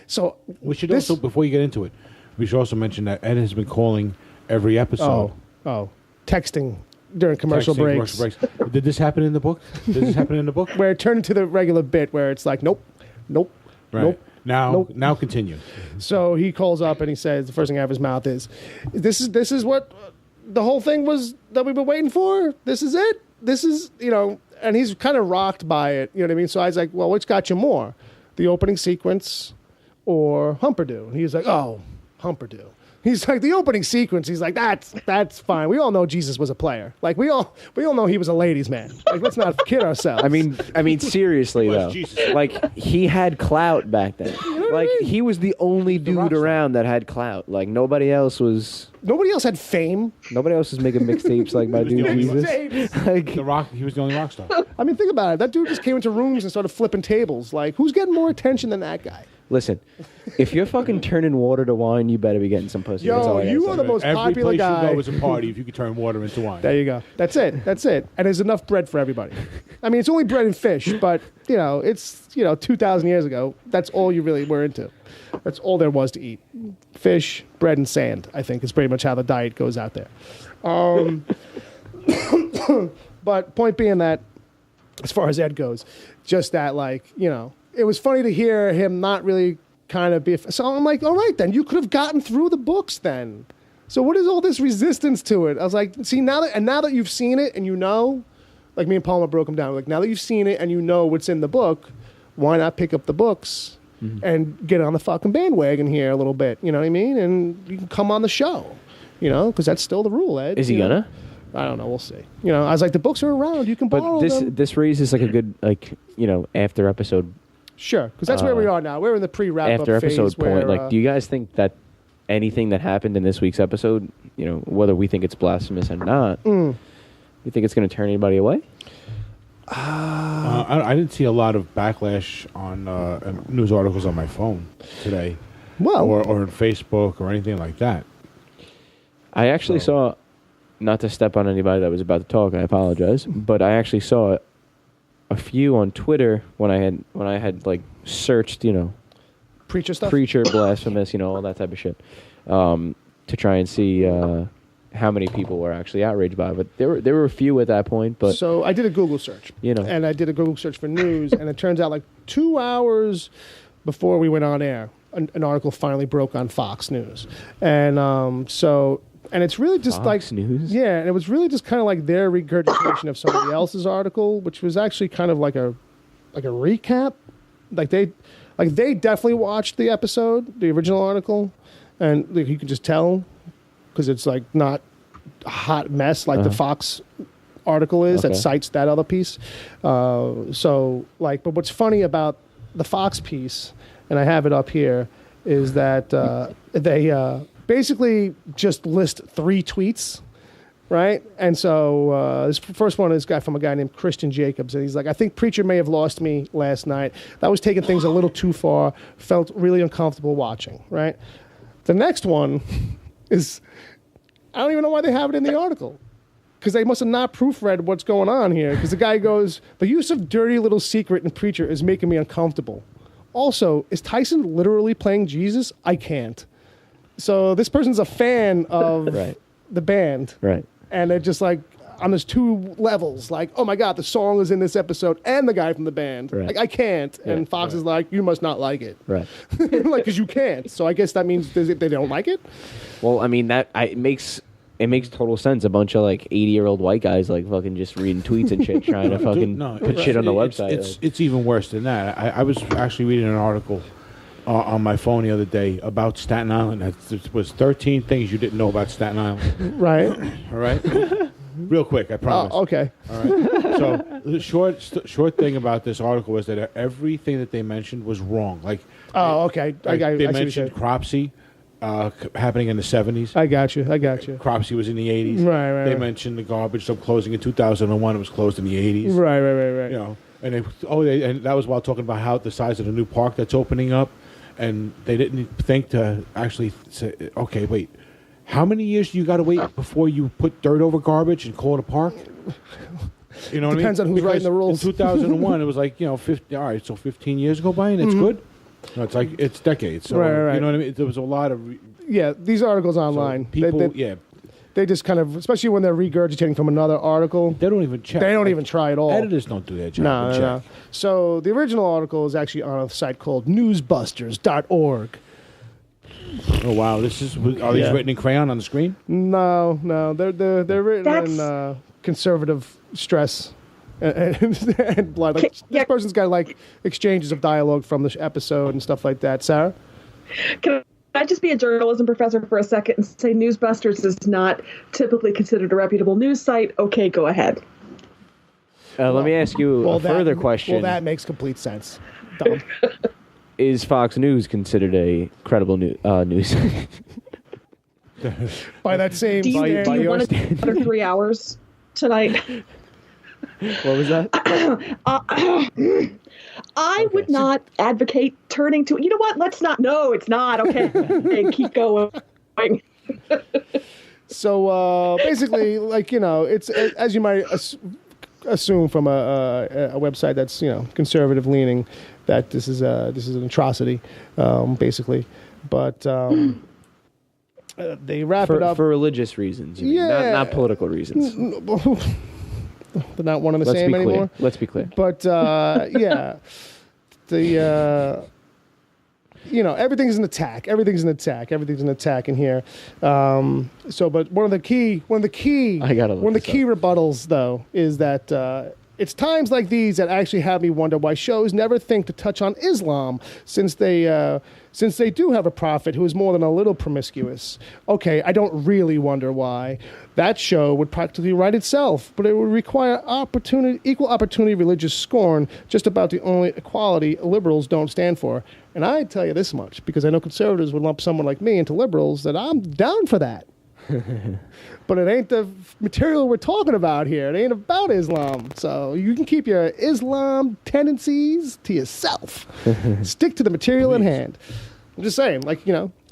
so... We should also, before you get into it, we should also mention that Ed has been calling every episode. Texting during commercial breaks. Did this happen in the book? Where it turned into the regular bit where it's like, nope. Right. Now continue. So he calls up and he says, the first thing out of his mouth is, this is what the whole thing was that we've been waiting for? This is it? This is, and he's kind of rocked by it, you know what I mean? So I was like, well, which got you more? The opening sequence or Humperdew? And he was like, oh, Humperdew. He's like, the opening sequence, he's like, that's fine. We all know Jesus was a player. Like, we all know he was a ladies' man. Like, let's not kid ourselves. I mean, seriously, though. Like, he had clout back then. You know what I mean? He was the only dude around that had clout. Like, nobody else had fame. Nobody else was making mixtapes like my dude Jesus. Like, he was the only rock star. I mean, think about it. That dude just came into rooms and started flipping tables. Like, who's getting more attention than that guy? Listen, if you're fucking turning water to wine, you better be getting some pussy. Yo, you are the most popular guy. Every place you go is a party if you could turn water into wine. There you go. That's it. And there's enough bread for everybody. I mean, it's only bread and fish, but, it's, 2,000 years ago. That's all you really were into. That's all there was to eat. Fish, bread, and sand, I think, is pretty much how the diet goes out there. But point being that, as far as Ed goes, just that, it was funny to hear him not really kind of be... So I'm like, all right, then. You could have gotten through the books then. So what is all this resistance to it? I was like, see, now that you've seen it and you know, like me and Palmer broke them down, like now that you've seen it and you know what's in the book, why not pick up the books and get on the fucking bandwagon here a little bit? You know what I mean? And you can come on the show, because that's still the rule, Ed. Is he gonna? I don't know. We'll see. I was like, the books are around. You can borrow them. But this raises like a good, after episode... Sure, because that's where we are now. We're in the pre-wrap-up after episode phase point. Where, do you guys think that anything that happened in this week's episode, whether we think it's blasphemous or not, you think it's going to turn anybody away? I didn't see a lot of backlash on news articles on my phone today, or on Facebook or anything like that. I actually saw, not to step on anybody that was about to talk, I apologize, but I actually saw a few on Twitter when I had like searched, preacher stuff, blasphemous, all that type of shit, to try and see how many people were actually outraged by it. But there were a few at that point. But so I did a Google search, and I did a Google search for news, and it turns out like 2 hours before we went on air, an article finally broke on Fox News, and and it's really just Fox News? Yeah, and it was really just kind of like their regurgitation of somebody else's article, which was actually kind of like a recap. Like they definitely watched the episode, the original article, and you can just tell because it's like not a hot mess like the Fox article is that cites that other piece. But what's funny about the Fox piece, and I have it up here, is that they basically just list 3 tweets, right? And so this first one is from a guy named Christian Jacobs, and he's like, I think Preacher may have lost me last night. That was taking things a little too far. Felt really uncomfortable watching, right? The next one is, I don't even know why they have it in the article, because they must have not proofread what's going on here, because the guy goes, the use of dirty little secret in Preacher is making me uncomfortable. Also, is Tyson literally playing Jesus? I can't. So this person's a fan of the band. Right. And they're just like, on those 2 levels, like, oh my God, the song is in this episode and the guy from the band. Right. Like, I can't. And Fox is like, you must not like it. Right. Because you can't. So I guess that means they don't like it? Well, I mean, it makes total sense. A bunch of like 80-year-old white guys like fucking just reading tweets and shit, trying to fucking put shit on the website. It's even worse than that. I was actually reading an article on my phone the other day about Staten Island. It was 13 things you didn't know about Staten Island. Right. All right. Real quick, I promise. Oh, okay. All right. So the short thing about this article was that everything that they mentioned was wrong. Like, okay. They mentioned Cropsey happening in the 70s. I got you. Cropsey was in the 80s. Right. They mentioned the garbage dump closing in 2001. It was closed in the 80s. Right. And and that was while talking about how the size of the new park that's opening up, and they didn't think to actually say, okay, wait, how many years do you got to wait before you put dirt over garbage and call it a park? You know what I mean? Depends on who's writing the rules. In 2001, it was like 50. All right, so 15 years go by and it's good. No, it's like it's decades. So right. You know what I mean? There was a lot of these articles online. So people, they just kind of, especially when they're regurgitating from another article. They don't even check. They don't even try at all. Editors don't do their job. No. So the original article is actually on a site called newsbusters.org. Oh wow! Are these written in crayon on the screen? No, they're written in conservative stress and blood. Like, this person's got like exchanges of dialogue from this episode and stuff like that. Sarah, can I just be a journalism professor for a second and say Newsbusters is not typically considered a reputable news site? Okay, go ahead. Let me ask you a further question. Well, that makes complete sense. Dumb. Is Fox News considered a credible news? By that same do you want to standard. another 3 hours tonight? What was that? I would not advocate turning to. You know what? Let's not. No, it's not. Okay, keep going. So basically, it's as you might assume from a website that's conservative leaning, that this is an atrocity, basically. But they wrap it up for religious reasons. You mean, not political reasons. They're not one and the same anymore. Let's be clear. But everything's an attack. Everything's an attack in here. But one of the key rebuttals though is that it's times like these that actually have me wonder why shows never think to touch on Islam, since they do have a prophet who is more than a little promiscuous. Okay, I don't really wonder why. That show would practically write itself, but it would require equal opportunity religious scorn, just about the only equality liberals don't stand for. And I tell you this much, because I know conservatives would lump someone like me into liberals, that I'm down for that. But it ain't the material we're talking about here. It ain't about Islam. So you can keep your Islam tendencies to yourself. Stick to the material in hand. I'm just saying,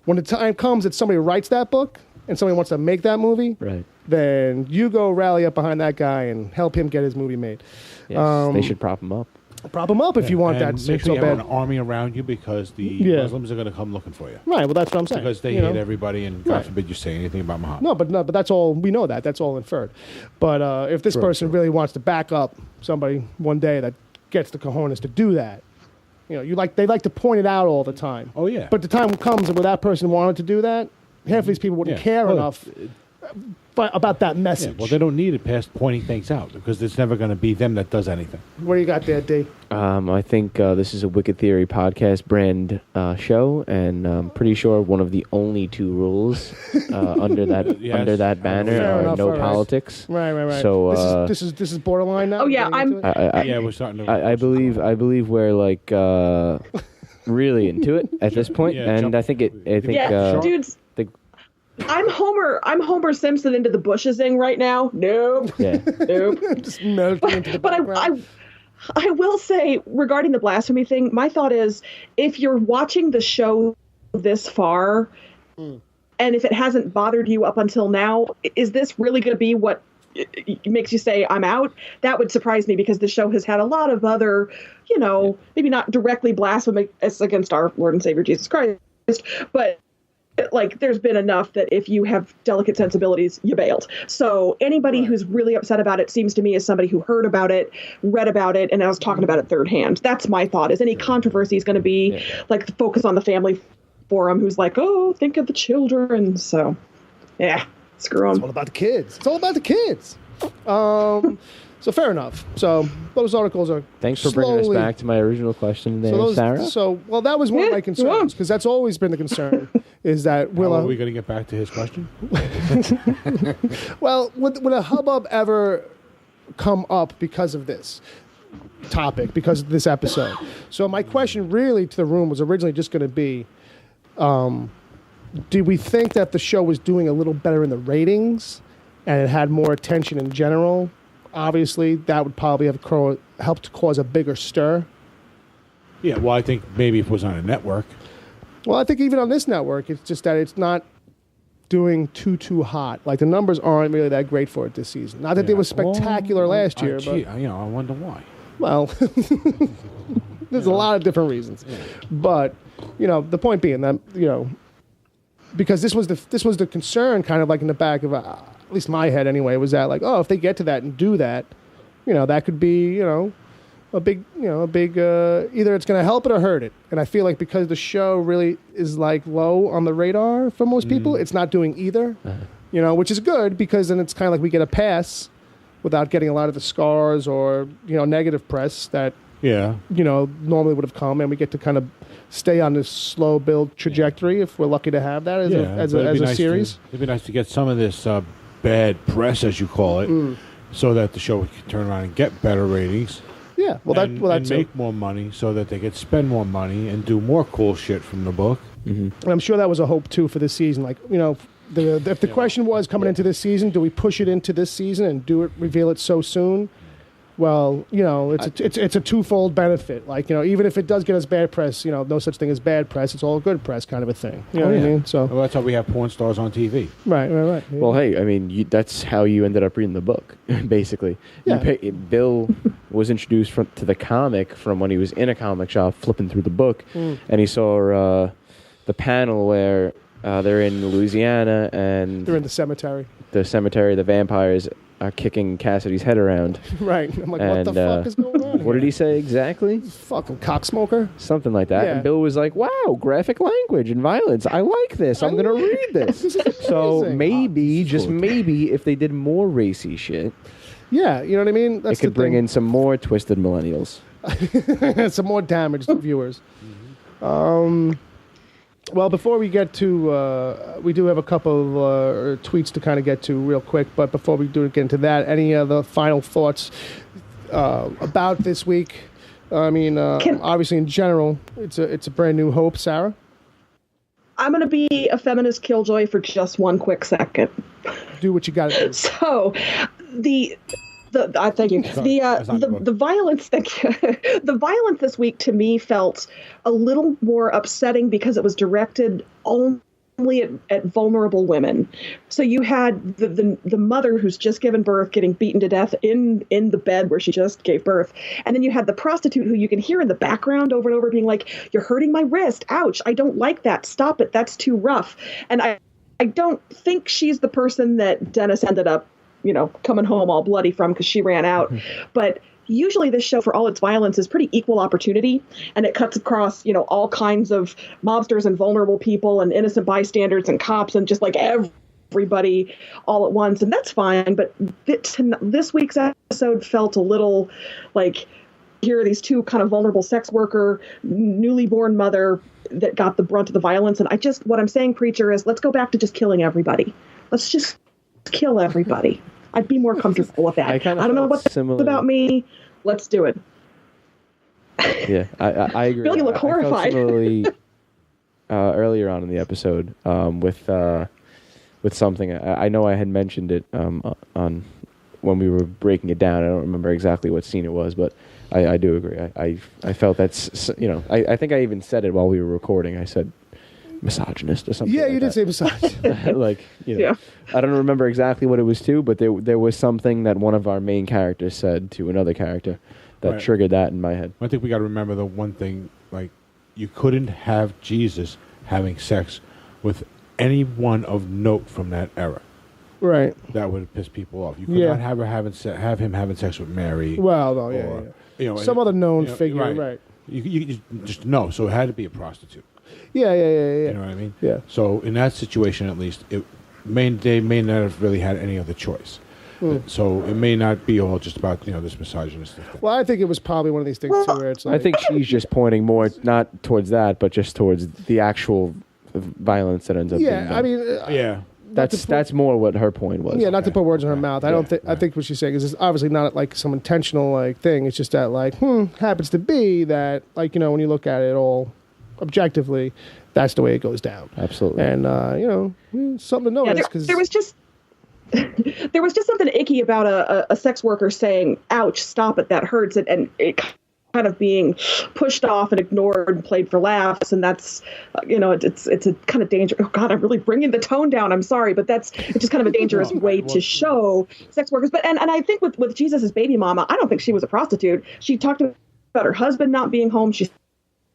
when the time comes that somebody writes that book and somebody wants to make that movie, right, then you go rally up behind that guy and help him get his movie made. Yes, they should prop him up. Prop them up if you want that. Make sure so you have bad. an army around you, because the Muslims are going to come looking for you. Right. Well, that's what I'm saying. Because they hate everybody, and God forbid you say anything about Muhammad. No, but that's all we know. That's all inferred. But if this person really wants to back up somebody one day that gets the cojones to do that, they like to point it out all the time. Oh yeah. But the time comes where that person wanted to do that, half of these people wouldn't care enough about that message. Yeah, well, they don't need it past pointing things out, because it's never going to be them that does anything. What do you got there, D? I think this is a Wicked Theory podcast brand show, and I'm pretty sure one of the only two rules under that banner are no politics. Right. So this is borderline now. Oh yeah, we're starting to. I believe we're like really into it at this point, and I think dudes. I'm Homer Simpson into the bushesing right now. Nope. Yeah. Nope. Just melting into the background. I will say, regarding the blasphemy thing, my thought is, if you're watching the show this far, and if it hasn't bothered you up until now, is this really going to be what makes you say, I'm out? That would surprise me, because the show has had a lot of other, maybe not directly blasphemous against our Lord and Savior Jesus Christ, but there's been enough that if you have delicate sensibilities, you bailed. So anybody who's really upset about it seems to me is somebody who heard about it, read about it, and I was talking about it third hand. That's my thought. Is any controversy is going to be the focus on the family forum, who's like, oh, think of the children. So, screw them. It's all about the kids. So fair enough. So those articles are. Thanks for bringing us back to my original question there, Sarah. That was one of my concerns, because that's always been the concern, is that are we going to get back to his question? Well, would a hubbub ever come up because of this topic, because of this episode? So my question really to the room was originally just going to be, do we think that the show was doing a little better in the ratings and it had more attention in general? obviously that would probably have helped cause a bigger stir. Yeah, well, I think maybe if it was on a network. Well, I think even on this network, it's just that it's not doing too hot. Like, the numbers aren't really that great for it this season. Not that they were spectacular last year, but I wonder why. Well, there's a lot of different reasons. Yeah. But, the point being that, because this was the concern kind of like in the back of at least my head anyway, was that like, oh, if they get to that and do that, that could be, a big either it's going to help it or hurt it. And I feel like because the show really is like low on the radar for most people, it's not doing either, which is good because then it's kind of like we get a pass without getting a lot of the scars or, negative press that, normally would have come, and we get to kind of stay on this slow build trajectory if we're lucky to have that as a series. It'd be nice to get some of this bad press, as you call it, so that the show can turn around and get better ratings. Yeah, and make more money so that they could spend more money and do more cool shit from the book. Mm-hmm. And I'm sure that was a hope too for this season. Like, if the question was coming into this season, do we push it into this season and reveal it so soon? Well, it's a twofold benefit. Like, even if it does get us bad press, no such thing as bad press. It's all good press kind of a thing. You know what I mean? So that's how we have porn stars on TV. Right. Yeah. Well, hey, I mean, that's how you ended up reading the book, basically. Yeah. Bill was introduced to the comic from when he was in a comic shop flipping through the book, and he saw the panel where they're in Louisiana and they're in the cemetery. The vampires are kicking Cassidy's head around. Right. I'm like, what the fuck is going on? What did he say exactly? Fucking cocksmoker. Something like that. Yeah. And Bill was like, wow, graphic language and violence. I like this. I'm going to read this. So maybe, just maybe, if they did more racy shit. Yeah, you know what I mean? It could bring in some more twisted millennials. Some more damaged viewers. Well, before we get to, we do have a couple of tweets to kind of get to real quick, but before we do get into that, any other final thoughts about this week? I mean, obviously in general, it's a brand new hope, Sarah. I'm going to be a feminist killjoy for just one quick second. Do what you got to do. So, thank you. The violence the violence this week to me felt a little more upsetting because it was directed only at vulnerable women. So you had the mother who's just given birth getting beaten to death in the bed where she just gave birth, and then you had the prostitute who you can hear in the background over and over being like, "You're hurting my wrist. Ouch! I don't like that. Stop it. That's too rough." And I don't think she's the person that Denis ended up coming home all bloody from because she ran out. But usually this show, for all its violence, is pretty equal opportunity. And it cuts across, all kinds of mobsters and vulnerable people and innocent bystanders and cops and just like everybody all at once. And that's fine. But this week's episode felt a little like, here are these two kind of vulnerable sex worker, newly born mother that got the brunt of the violence. And what I'm saying, Preacher, is let's go back to just killing everybody. Let's just kill everybody. I'd be more comfortable with that. I don't know what's about me. Let's do it. Yeah, I agree. Bill, you look horrified. I felt similarly earlier on in the episode with something. I know I had mentioned it on when we were breaking it down. I don't remember exactly what scene it was, but I do agree. I felt that's I think I even said it while we were recording. I said misogynist or something. Yeah, like you did say misogynist. Yeah. I don't remember exactly what it was to, but there was something that one of our main characters said to another character that triggered that in my head. I think we got to remember the one thing, like, you couldn't have Jesus having sex with anyone of note from that era. Right. That would piss people off. You could not have him having sex with Mary. Well, no, yeah. Some other known figure, right. You just know, so it had to be a prostitute. Yeah. You know what I mean? Yeah. So in that situation, at least, they may not have really had any other choice. So it may not be all just about this misogynistic thing. Well, I think it was probably one of these things too, where it's like, I think she's just pointing more not towards that, but just towards the actual violence that ends up being done. I mean, that's more what her point was. Yeah, not to put words in her mouth. I think what she's saying is it's obviously not like some intentional thing. It's just that happens to be that when you look at it all objectively, that's the way it goes down. Absolutely. And something to notice because there was just there was just something icky about a sex worker saying, "Ouch, stop it, that hurts," and it kind of being pushed off and ignored and played for laughs, and that's it's a kind of danger. Oh God, I'm really bringing the tone down. I'm sorry, but it's just kind of a dangerous way to show sex workers. But and I think with Jesus's baby mama, I don't think she was a prostitute. She talked about her husband not being home. She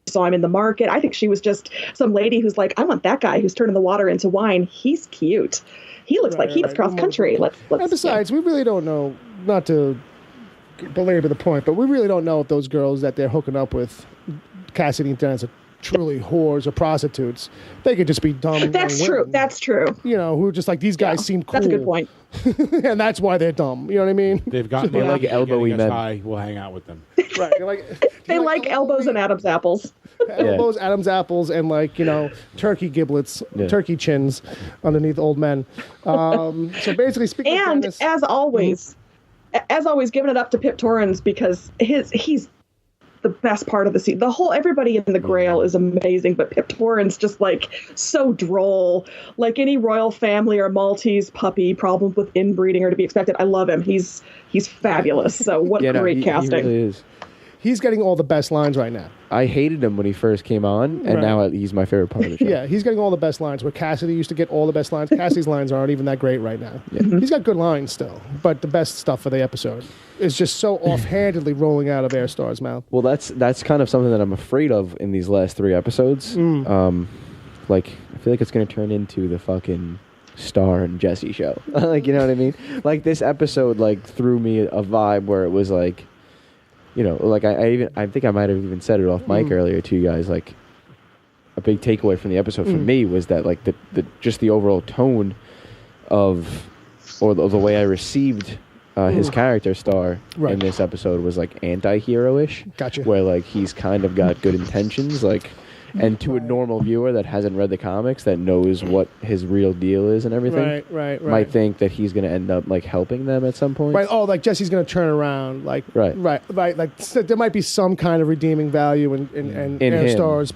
saw him in the market. I think she was just some lady who's like, I want that guy who's turning the water into wine. He's cute. He looks like he was cross country. Let's. And besides, we really don't know. Not to belabor the point, but we really don't know if those girls that they're hooking up with, Cassidy and Denis, are truly whores or prostitutes. They could just be dumb. That's true. That's true. Who are just like, these guys seem cool. That's a good point. And that's why they're dumb. You know what I mean? They've got They're like elbowy men. High, we'll hang out with them. Right. They like elbows and Adam's apples. Elbows, Adam's apples, and turkey giblets, turkey chins underneath old men. So basically, speaking of Denis, as always, giving it up to Pip Torrens because he's the best part of the scene. Everybody in the Grail is amazing, but Pip Torrens just so droll. Like any royal family or Maltese puppy, problems with inbreeding are to be expected. I love him. He's fabulous. So what great casting. He really is. He's getting all the best lines right now. I hated him when he first came on, and now he's my favorite part of the show. Yeah, he's getting all the best lines. Where Cassidy used to get all the best lines. Cassidy's lines aren't even that great right now. Yeah. He's got good lines still, but the best stuff for the episode is just so offhandedly rolling out of Airstar's mouth. Well, that's kind of something that I'm afraid of in these last 3 episodes. I feel like it's going to turn into the fucking Star and Jesse show. You know what I mean? Like this episode, threw me a vibe where it was like. I think I might have even said it off mic earlier to you guys. Like, a big takeaway from the episode for me was that just the overall tone of the way I received his character Star in this episode was anti-hero-ish. Gotcha. Where he's kind of got good intentions, and to a normal viewer that hasn't read the comics, that knows what his real deal is and everything, right. might think that he's going to end up helping them at some point. Right. Oh, Jesse's going to turn around. Right. So there might be some kind of redeeming value in Airstar's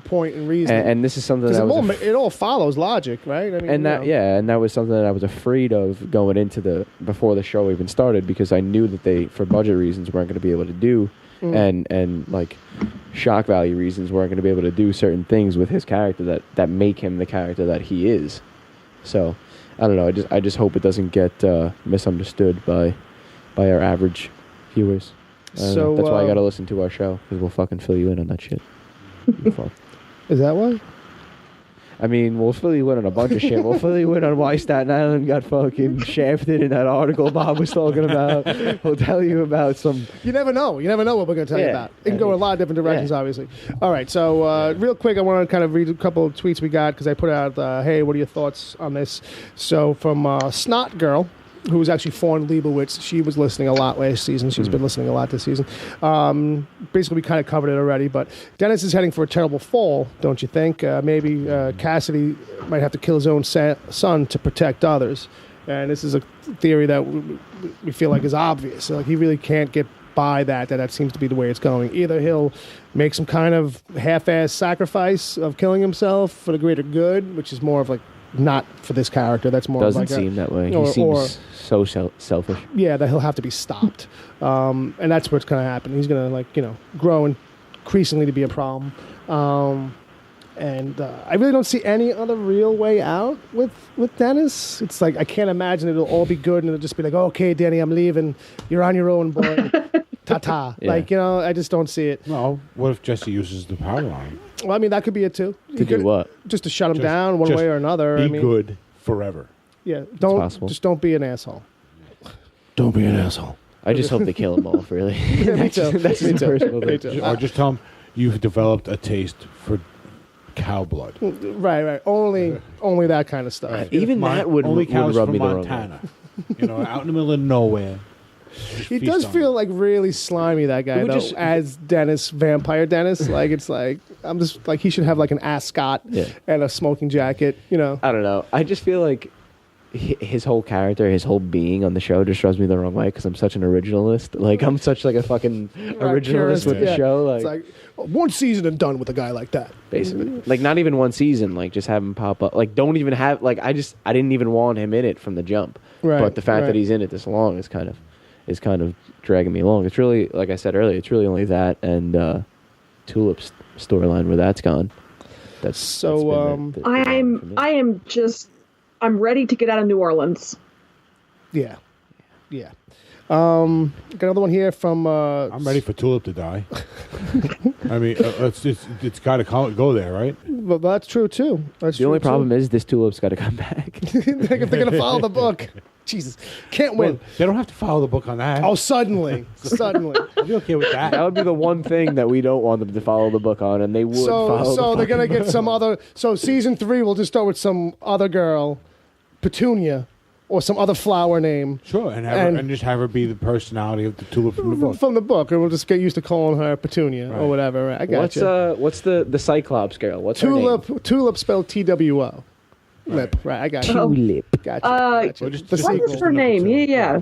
point and reason. And this is something that it all follows logic, right? I mean, and that was something that I was afraid of going into before the show even started, because I knew that they, for budget reasons, weren't going to be able to do. And shock value reasons weren't going to be able to do certain things with his character that make him the character that he is. So I don't know. I just hope it doesn't get misunderstood by our average viewers. So that's why I got to listen to our show, because we'll fucking fill you in on that shit. Is that why? I mean, we'll fill you in on a bunch of shit. We'll fill you in on why Staten Island got fucking shafted in that article Bob was talking about. We'll tell you about some... You never know. You never know what we're going to tell you about. It can go in a lot of different directions, obviously. All right, so real quick, I want to kind of read a couple of tweets we got, because I put out, hey, what are your thoughts on this? So from Snot Girl, who was actually Fawn Leibowitz. She was listening a lot last season. She's been listening a lot this season. Basically, we kind of covered it already, but Denis is heading for a terrible fall, don't you think? Maybe Cassidy might have to kill his own son to protect others. And this is a theory that we feel like is obvious. He really can't get by that seems to be the way it's going. Either he'll make some kind of half-ass sacrifice of killing himself for the greater good, which is more of not for this character. That's more doesn't seem that way. He seems so selfish. Yeah, that he'll have to be stopped, and that's what's going to happen. He's going to grow increasingly to be a problem, and I really don't see any other real way out with Denis. It's I can't imagine it'll all be good and it'll just be okay, Danny, I'm leaving. You're on your own, boy. Ta-ta. Yeah. I just don't see it. No. What if Jesse uses the power line? Well, I mean, that could be it too. To do what? Just to shut him down one way or another. Be good forever. Yeah, don't be an asshole. Don't be an asshole. I just hope they kill them all, really. Yeah, me too. That's me personal too. Or just tell them you've developed a taste for cow blood. Right. Only that kind of stuff. Right. Even that would only cows rub from me the Montana. Out in the middle of nowhere. He does feel really slimy, that guy, though, as Denis, Vampire Denis. I'm just he should have an ascot and a smoking jacket, I don't know. I just feel his whole character, his whole being on the show just rubs me the wrong way because I'm such an originalist. Like I'm such like a fucking originalist with the show. Like, it's like one season and done with a guy like that. Basically, like not even one season. Like just have him pop up. Like don't even have like I didn't even want him in it from the jump. Right. But the fact that he's in it this long is kind of dragging me along. It's really, like I said earlier, it's really only that and Tulip's storyline where that's gone. That's so. I'm ready to get out of New Orleans. Yeah. Got another one here from. I'm ready for Tulip to die. I mean, it's got to go there, right? Well, that's true too. The only problem is this Tulip's got to come back. If they're going to follow the book, Jesus, can't win. Well, they don't have to follow the book on that. Oh, suddenly. I'll be okay with that. That would be the one thing that we don't want them to follow the book on, and they would follow. So they're going to get some other. So season 3, we'll just start with some other girl, Petunia. Or some other flower name. Sure, and just have her be the personality of the Tulip from the book. From the book, and we'll just get used to calling her Petunia or whatever. Right? I got you. What's the Cyclops girl? What's Tulip? her name? Tulip spelled TWO. Lip. Right, I got you. Tulip. Gotcha. What was her name? Yeah.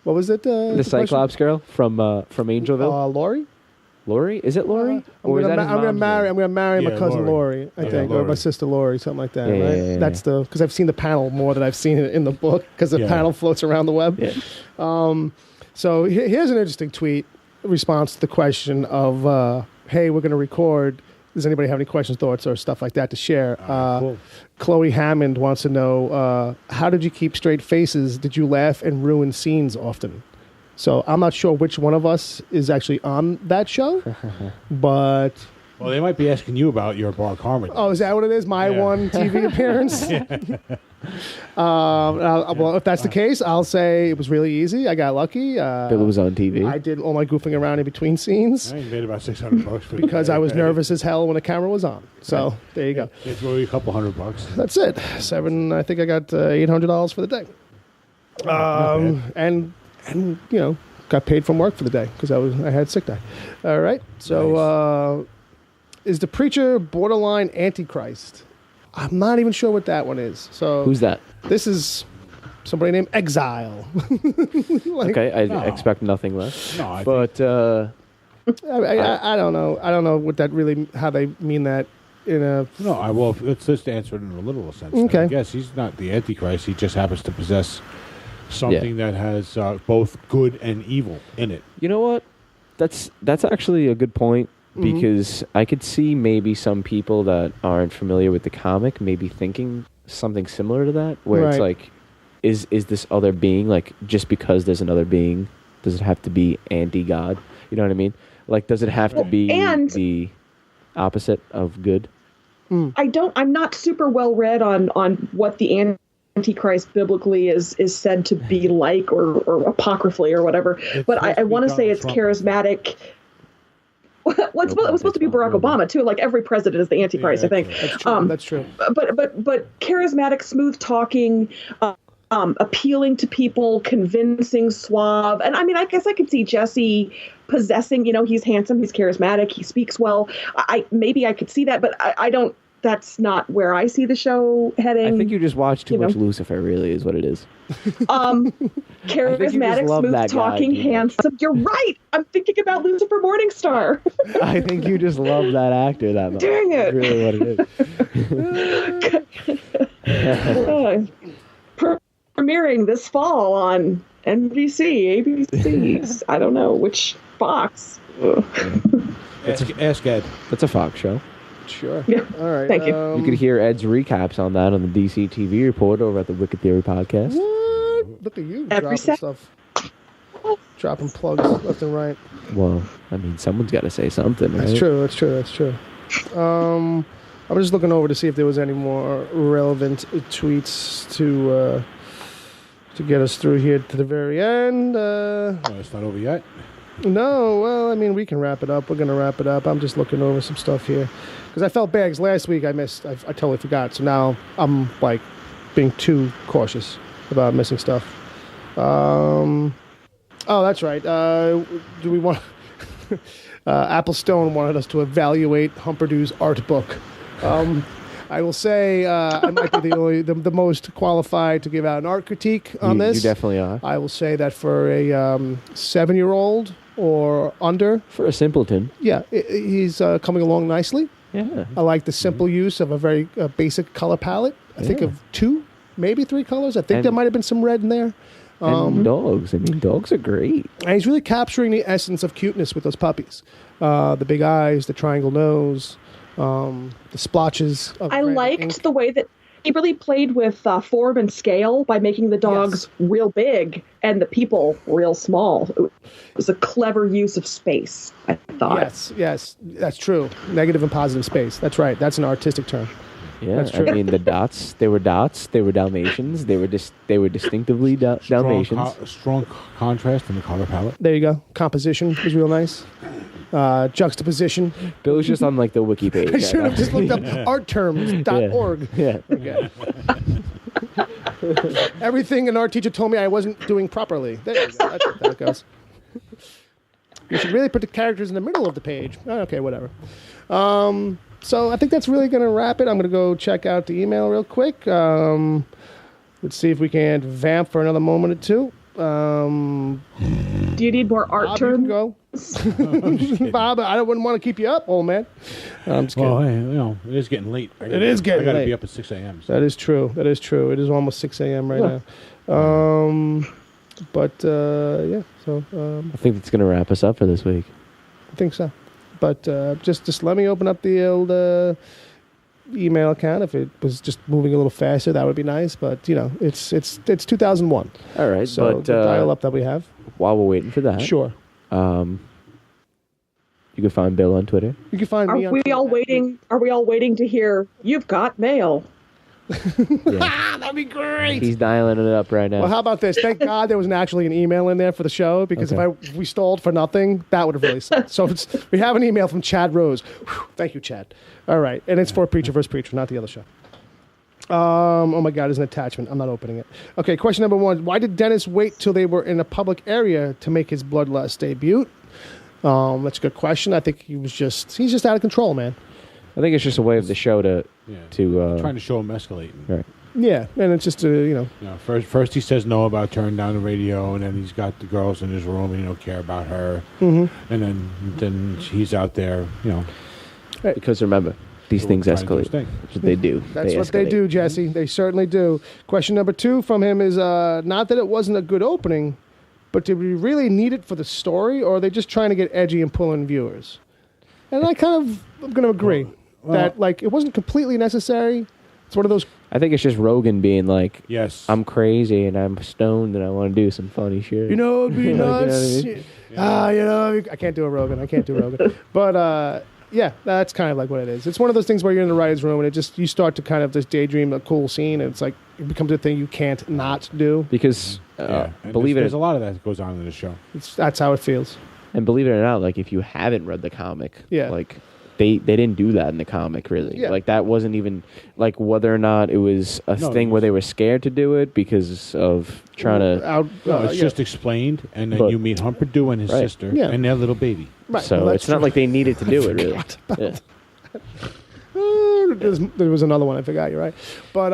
What was it? The Cyclops girl from Angelville. Lori. Lori? Is it Lori? I'm gonna marry my cousin Lori. I think, or my sister Lori, something like that. Yeah, right? yeah. That's because I've seen the panel more than I've seen it in the book because the panel floats around the web. Yeah. So here's an interesting tweet response to the question of, "Hey, we're going to record. Does anybody have any questions, thoughts, or stuff like that to share?" Cool. Chloe Hammond wants to know, how did you keep straight faces? Did you laugh and ruin scenes often? So I'm not sure which one of us is actually on that show, but... Well, they might be asking you about your Bar Carmen. Oh, is that what it is? My one TV appearance? Well, if that's the case, I'll say it was really easy. I got lucky. Bill was on TV. I did all my goofing around in between scenes. I made about $600 for because I was nervous as hell when the camera was on. So there you go. It's really a couple $100. That's it. I think I got $800 for the day. And got paid from work for the day because I had sick day. All right. So is the preacher borderline Antichrist? I'm not even sure what that one is. So who's that? This is somebody named Exile. Okay, I expect nothing less. No, I don't know. I don't know what that really how they mean that in a. No, well, let's just answer it in a literal sense. Okay. I guess he's not the Antichrist. He just happens to possess something that has both good and evil in it. You know what? That's actually a good point because I could see maybe some people that aren't familiar with the comic maybe thinking something similar to that, where it's like, is this other being, like, just because there's another being, does it have to be anti-God? You know what I mean? Like, does it have to be the opposite of good? I'm not super well read on what the Antichrist biblically is said to be like, or apocryphally or whatever. But I want to say it's charismatic. It was supposed to be Barack Obama too. Like every president is the Antichrist, I think. That's true. But charismatic, smooth talking, appealing to people, convincing, suave. And I mean, I guess I could see Jesse possessing. He's handsome, he's charismatic, he speaks well. Maybe I could see that, but I don't. That's not where I see the show heading. I think you just watch too much Lucifer, really, is what it is. Charismatic, smooth talking, handsome. You're right. I'm thinking about Lucifer Morningstar. I think you just love that actor that much. Dang it. That's really what it is. Premiering this fall on NBC, ABC. I don't know which Fox. Ask Ed. That's a Fox show. Sure. Yeah. All right. Thank you. You could hear Ed's recaps on that on the DC TV report over at the Wicked Theory podcast. What? Look at you dropping stuff. Dropping plugs left and right. Well, I mean, someone's got to say something, right? That's true. I was just looking over to see if there was any more relevant tweets to get us through here to the very end. It's not over yet. No, well, I mean, we can wrap it up. We're going to wrap it up. I'm just looking over some stuff here. Because I felt bad, 'cause last week I missed. I totally forgot. So now I'm, like, being too cautious about missing stuff. Oh, that's right. Do we want... Apple Stone wanted us to evaluate Humperdoo's art book. I will say I might be the most qualified to give out an art critique on this. You definitely are. I will say that for a 7-year-old or under. For a simpleton. Yeah, he's coming along nicely. Yeah. I like the simple use of a very basic color palette. I think of 2, maybe 3 colors. I think there might have been some red in there. And dogs. I mean, dogs are great. And he's really capturing the essence of cuteness with those puppies. The big eyes, the triangle nose, the splotches. I liked the way that he really played with form and scale by making the dogs real big and the people real small. It was a clever use of space, I thought. Yes, that's true. Negative and positive space. That's right. That's an artistic term. Yeah, that's true. I mean, the dots, they were Dalmatians. They were distinctly Dalmatians. Strong contrast in the color palette. There you go. Composition was real nice. Juxtaposition. Bill was just on like the wiki page. I should have just looked up artterms.org. Yeah. Okay. Everything an art teacher told me I wasn't doing properly. There you go. That's how it goes. You should really put the characters in the middle of the page. Okay, whatever. So I think that's really going to wrap it. I'm going to go check out the email real quick. Let's see if we can vamp for another moment or two. Do you need more art terms? Go. Bob, I wouldn't want to keep you up, old man. I'm just kidding. Well, hey, it is getting late. I got to be up at 6 a.m. So. That is true. It is almost 6 a.m. right now. But, yeah. So I think that's going to wrap us up for this week. I think so. But just let me open up the old email account. If it was just moving a little faster, that would be nice. But it's 2001. All right. So but, the dial-up that we have. While we're waiting for that, sure. You can find Bill on Twitter. You can find me on Twitter. Are we all waiting to hear you've got mail? That'd be great. He's dialing it up right now. Well, how about this? Thank God there was actually an email in there for the show, because if we stalled for nothing, that would have really sucked. So we have an email from Chad Rose. Whew, thank you, Chad. All right, and it's for Preacher vs. Preacher, not the other show. Oh my God, there's an attachment. I'm not opening it. Okay, question number 1. Why did Denis wait till they were in a public area to make his bloodlust debut? That's a good question. I think he's just out of control, man. I think it's just a way of the show to trying to show him escalating. Right. Yeah, and it's just First he says no about turning down the radio, and then he's got the girls in his room, and he don't care about her. Mm-hmm. And then he's out there, Because remember, these things escalate. That's what they do. That's what they do, Jesse. They certainly do. Question number 2 from him is not that it wasn't a good opening, but did we really need it for the story, or are they just trying to get edgy and pull in viewers? And I'm going to agree that it wasn't completely necessary. It's one of those. I think it's just Rogan being like, yes, I'm crazy and I'm stoned and I want to do some funny shit. It'd be nuts. I can't do a Rogan. But yeah, that's kind of like what it is. It's one of those things where you're in the writer's room and you start to kind of just daydream a cool scene, and it's like it becomes a thing you can't not do. Because there's a lot of that goes on in the show. That's how it feels. And believe it or not, like if you haven't read the comic, like they didn't do that in the comic, really. Yeah. Like that wasn't even like whether or not it was a thing where they were scared to do it because of trying to. It's just explained, and then you meet Humperdoo and his sister and their little baby. Right. So it's not like they needed to do it, really. There was another one I forgot. You're right, but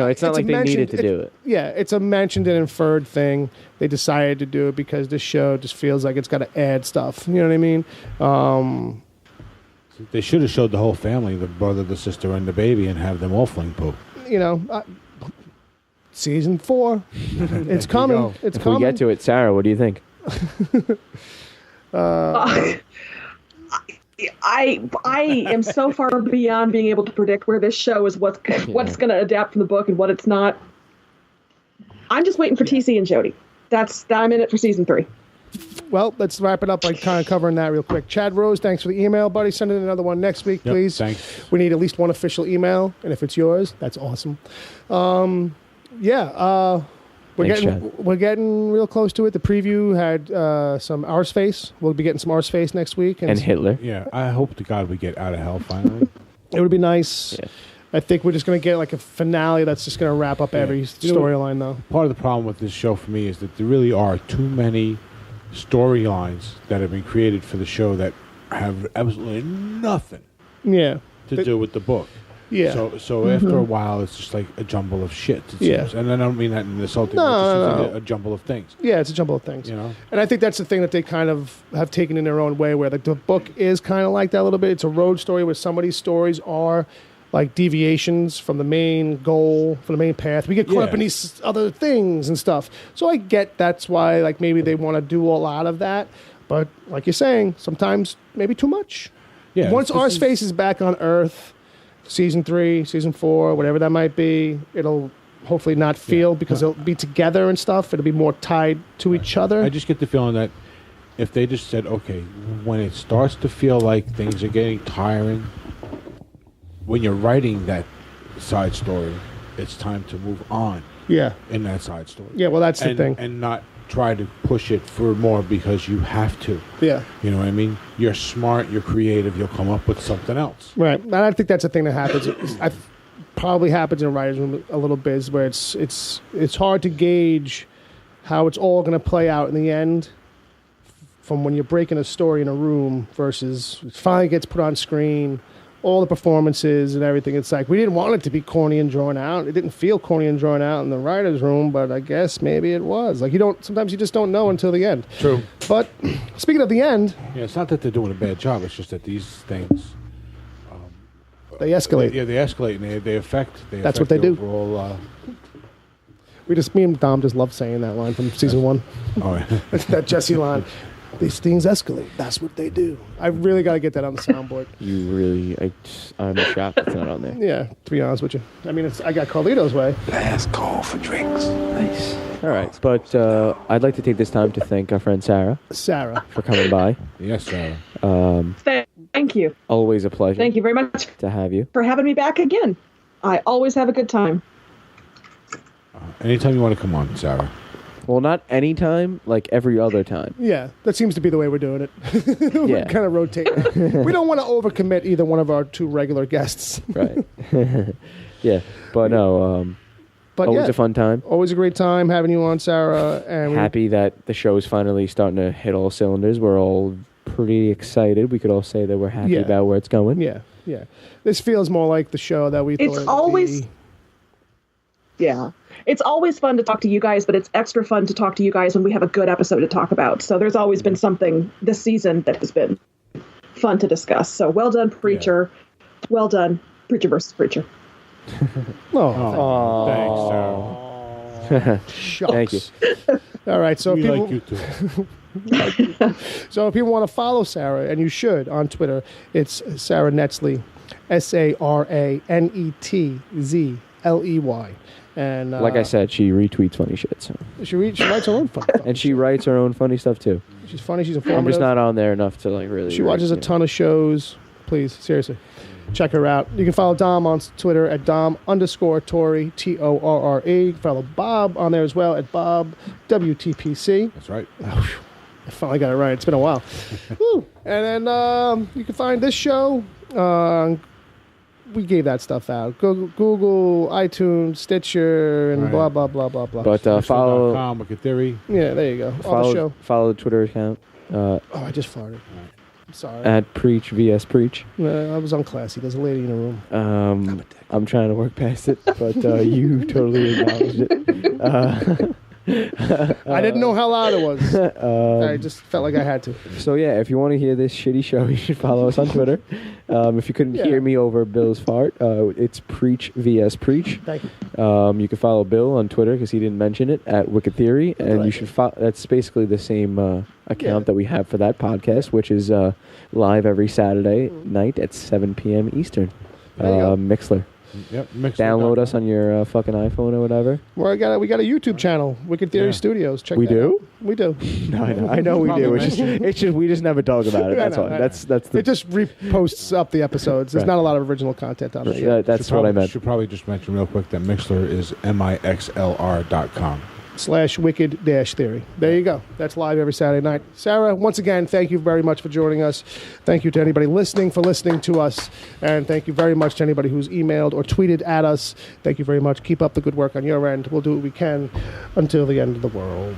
it's not like they needed to do it. Yeah, it's a mentioned and inferred thing. They decided to do it because this show just feels like it's got to add stuff. You know what I mean? They should have showed the whole family, the brother, the sister, and the baby, and have them all fling poop. Season 4, it's coming. It's if coming. we get to it, Sarah, what do you think? I am so far beyond being able to predict where this show is, what's going to adapt from the book and what it's not. I'm just waiting for TC and Jody. I'm in it for season 3. Well, let's wrap it up by kind of covering that real quick. Chad Rose, thanks for the email, buddy. Send in another one next week, please. Thanks. We need at least one official email, and if it's yours, that's awesome. We're getting real close to it. The preview had some Arsface. We'll be getting some Arsface next week, and Hitler. Yeah, I hope to God we get Out of Hell finally. It would be nice. Yeah. I think we're just going to get like a finale that's just going to wrap up every storyline, though. Part of the problem with this show for me is that there really are too many storylines that have been created for the show that have absolutely nothing to do with the book. Yeah. So after a while, it's just like a jumble of shit. It seems. And I don't mean that in an insulting way. It's just like a jumble of things. Yeah, it's a jumble of things. You know? And I think that's the thing that they kind of have taken in their own way, where like the book is kind of like that a little bit. It's a road story where some of these stories are like deviations from the main goal, from the main path. We get caught up in these other things and stuff. So I get that's why like maybe they want to do a lot of that. But like you're saying, sometimes maybe too much. Yeah. Once our space is back on Earth, season 3, season 4, whatever that might be, it'll hopefully not feel because it'll be together and stuff. It'll be more tied to each other. I just get the feeling that if they just said, okay, when it starts to feel like things are getting tiring, when you're writing that side story, it's time to move on. Yeah. In that side story. Yeah, well, that's the thing. And not try to push it for more because you have to. Yeah. You know what I mean? You're smart, you're creative, you'll come up with something else. Right. And I think that's the thing that happens. Probably happens in a writer's room a little bit, is where it's hard to gauge how it's all going to play out in the end from when you're breaking a story in a room versus it finally gets put on screen. All the performances and everything. It's like we didn't want it to be corny and drawn out. It didn't feel corny and drawn out in the writer's room, but I guess maybe it was. Like sometimes you just don't know until the end. True. But speaking of the end, yeah, it's not that they're doing a bad job. It's just that these things they escalate. They escalate and they affect. That's what they do. Overall, me and Dom just love saying that line from season 1. Oh, yeah. That Jesse line. These things escalate. That's what they do. I really got to get that on the soundboard. I'm shocked it's not on there. Yeah, to be honest with you. I mean, I got Carlito's way. Last call for drinks. Nice. All right, but I'd like to take this time to thank our friend Sarah for coming by. Yes, Sarah. Thank you. Always a pleasure. Thank you very much to have you. For having me back again. I always have a good time. Anytime you want to come on, Sarah. Well, not anytime, like every other time. Yeah, that seems to be the way we're doing it. We're kind of rotating. We don't want to overcommit either one of our 2 regular guests. Right. Yeah, but no, always a fun time. Always a great time having you on, Sarah. And happy that the show is finally starting to hit all cylinders. We're all pretty excited. We could all say that we're happy about where it's going. Yeah. This feels more like the show that we thought it would be. Yeah. It's always fun to talk to you guys, but it's extra fun to talk to you guys when we have a good episode to talk about. So there's always been something this season that has been fun to discuss. So well done, Preacher. Yeah. Well done, Preacher versus Preacher. Thanks, Sarah. Thank you. All right, so we people, like you too. So if people want to follow Sarah, and you should, on Twitter, it's Sara Netzley, SaraNetzley. And like I said, she retweets funny shit. So she writes her own funny stuff. And she writes her own funny stuff too. She's funny. She's informative. I'm just not on there enough to like really. She watches a ton of shows. Please, seriously, check her out. You can follow Dom on Twitter at Dom_Torre, Torre. You can follow Bob on there as well at Bob WTPC. That's right. I finally got it right. It's been a while. Woo. And then you can find this show. We gave that stuff out. Google, iTunes, Stitcher, and blah, blah, blah, blah, blah. But follow... Wicked Theory. Yeah, there you go. All the show. Follow the Twitter account. I just farted. I'm sorry. At Preach vs. Preach. I was unclassy. There's a lady in the room. I'm trying to work past it, but you totally acknowledged it. I didn't know how loud it was. I just felt like I had to. So yeah, if you want to hear this shitty show, you should follow us on Twitter. If you couldn't hear me over Bill's fart, it's Preach vs. Preach. Thank you. You can follow Bill on Twitter because he didn't mention it at Wicked Theory, and you should that's basically the same account that we have for that podcast, which is live every Saturday night at 7 p.m. Eastern. Mixler. Yep. Download us on your fucking iPhone or whatever. We got a YouTube channel, Wicked Theory Studios. Check we that do? Out. We do. No, I know we do. It's just we just never talk about it. That's why. That's the. It just reposts up the episodes. There's not a lot of original content on there. That's what I meant. Should probably just mention real quick that Mixler is mixlr.com. /wicked-theory. There you go. That's live every Saturday night. Sarah, once again, thank you very much for joining us. Thank you to anybody listening for listening to us. And thank you very much to anybody who's emailed or tweeted at us. Thank you very much. Keep up the good work on your end. We'll do what we can until the end of the world.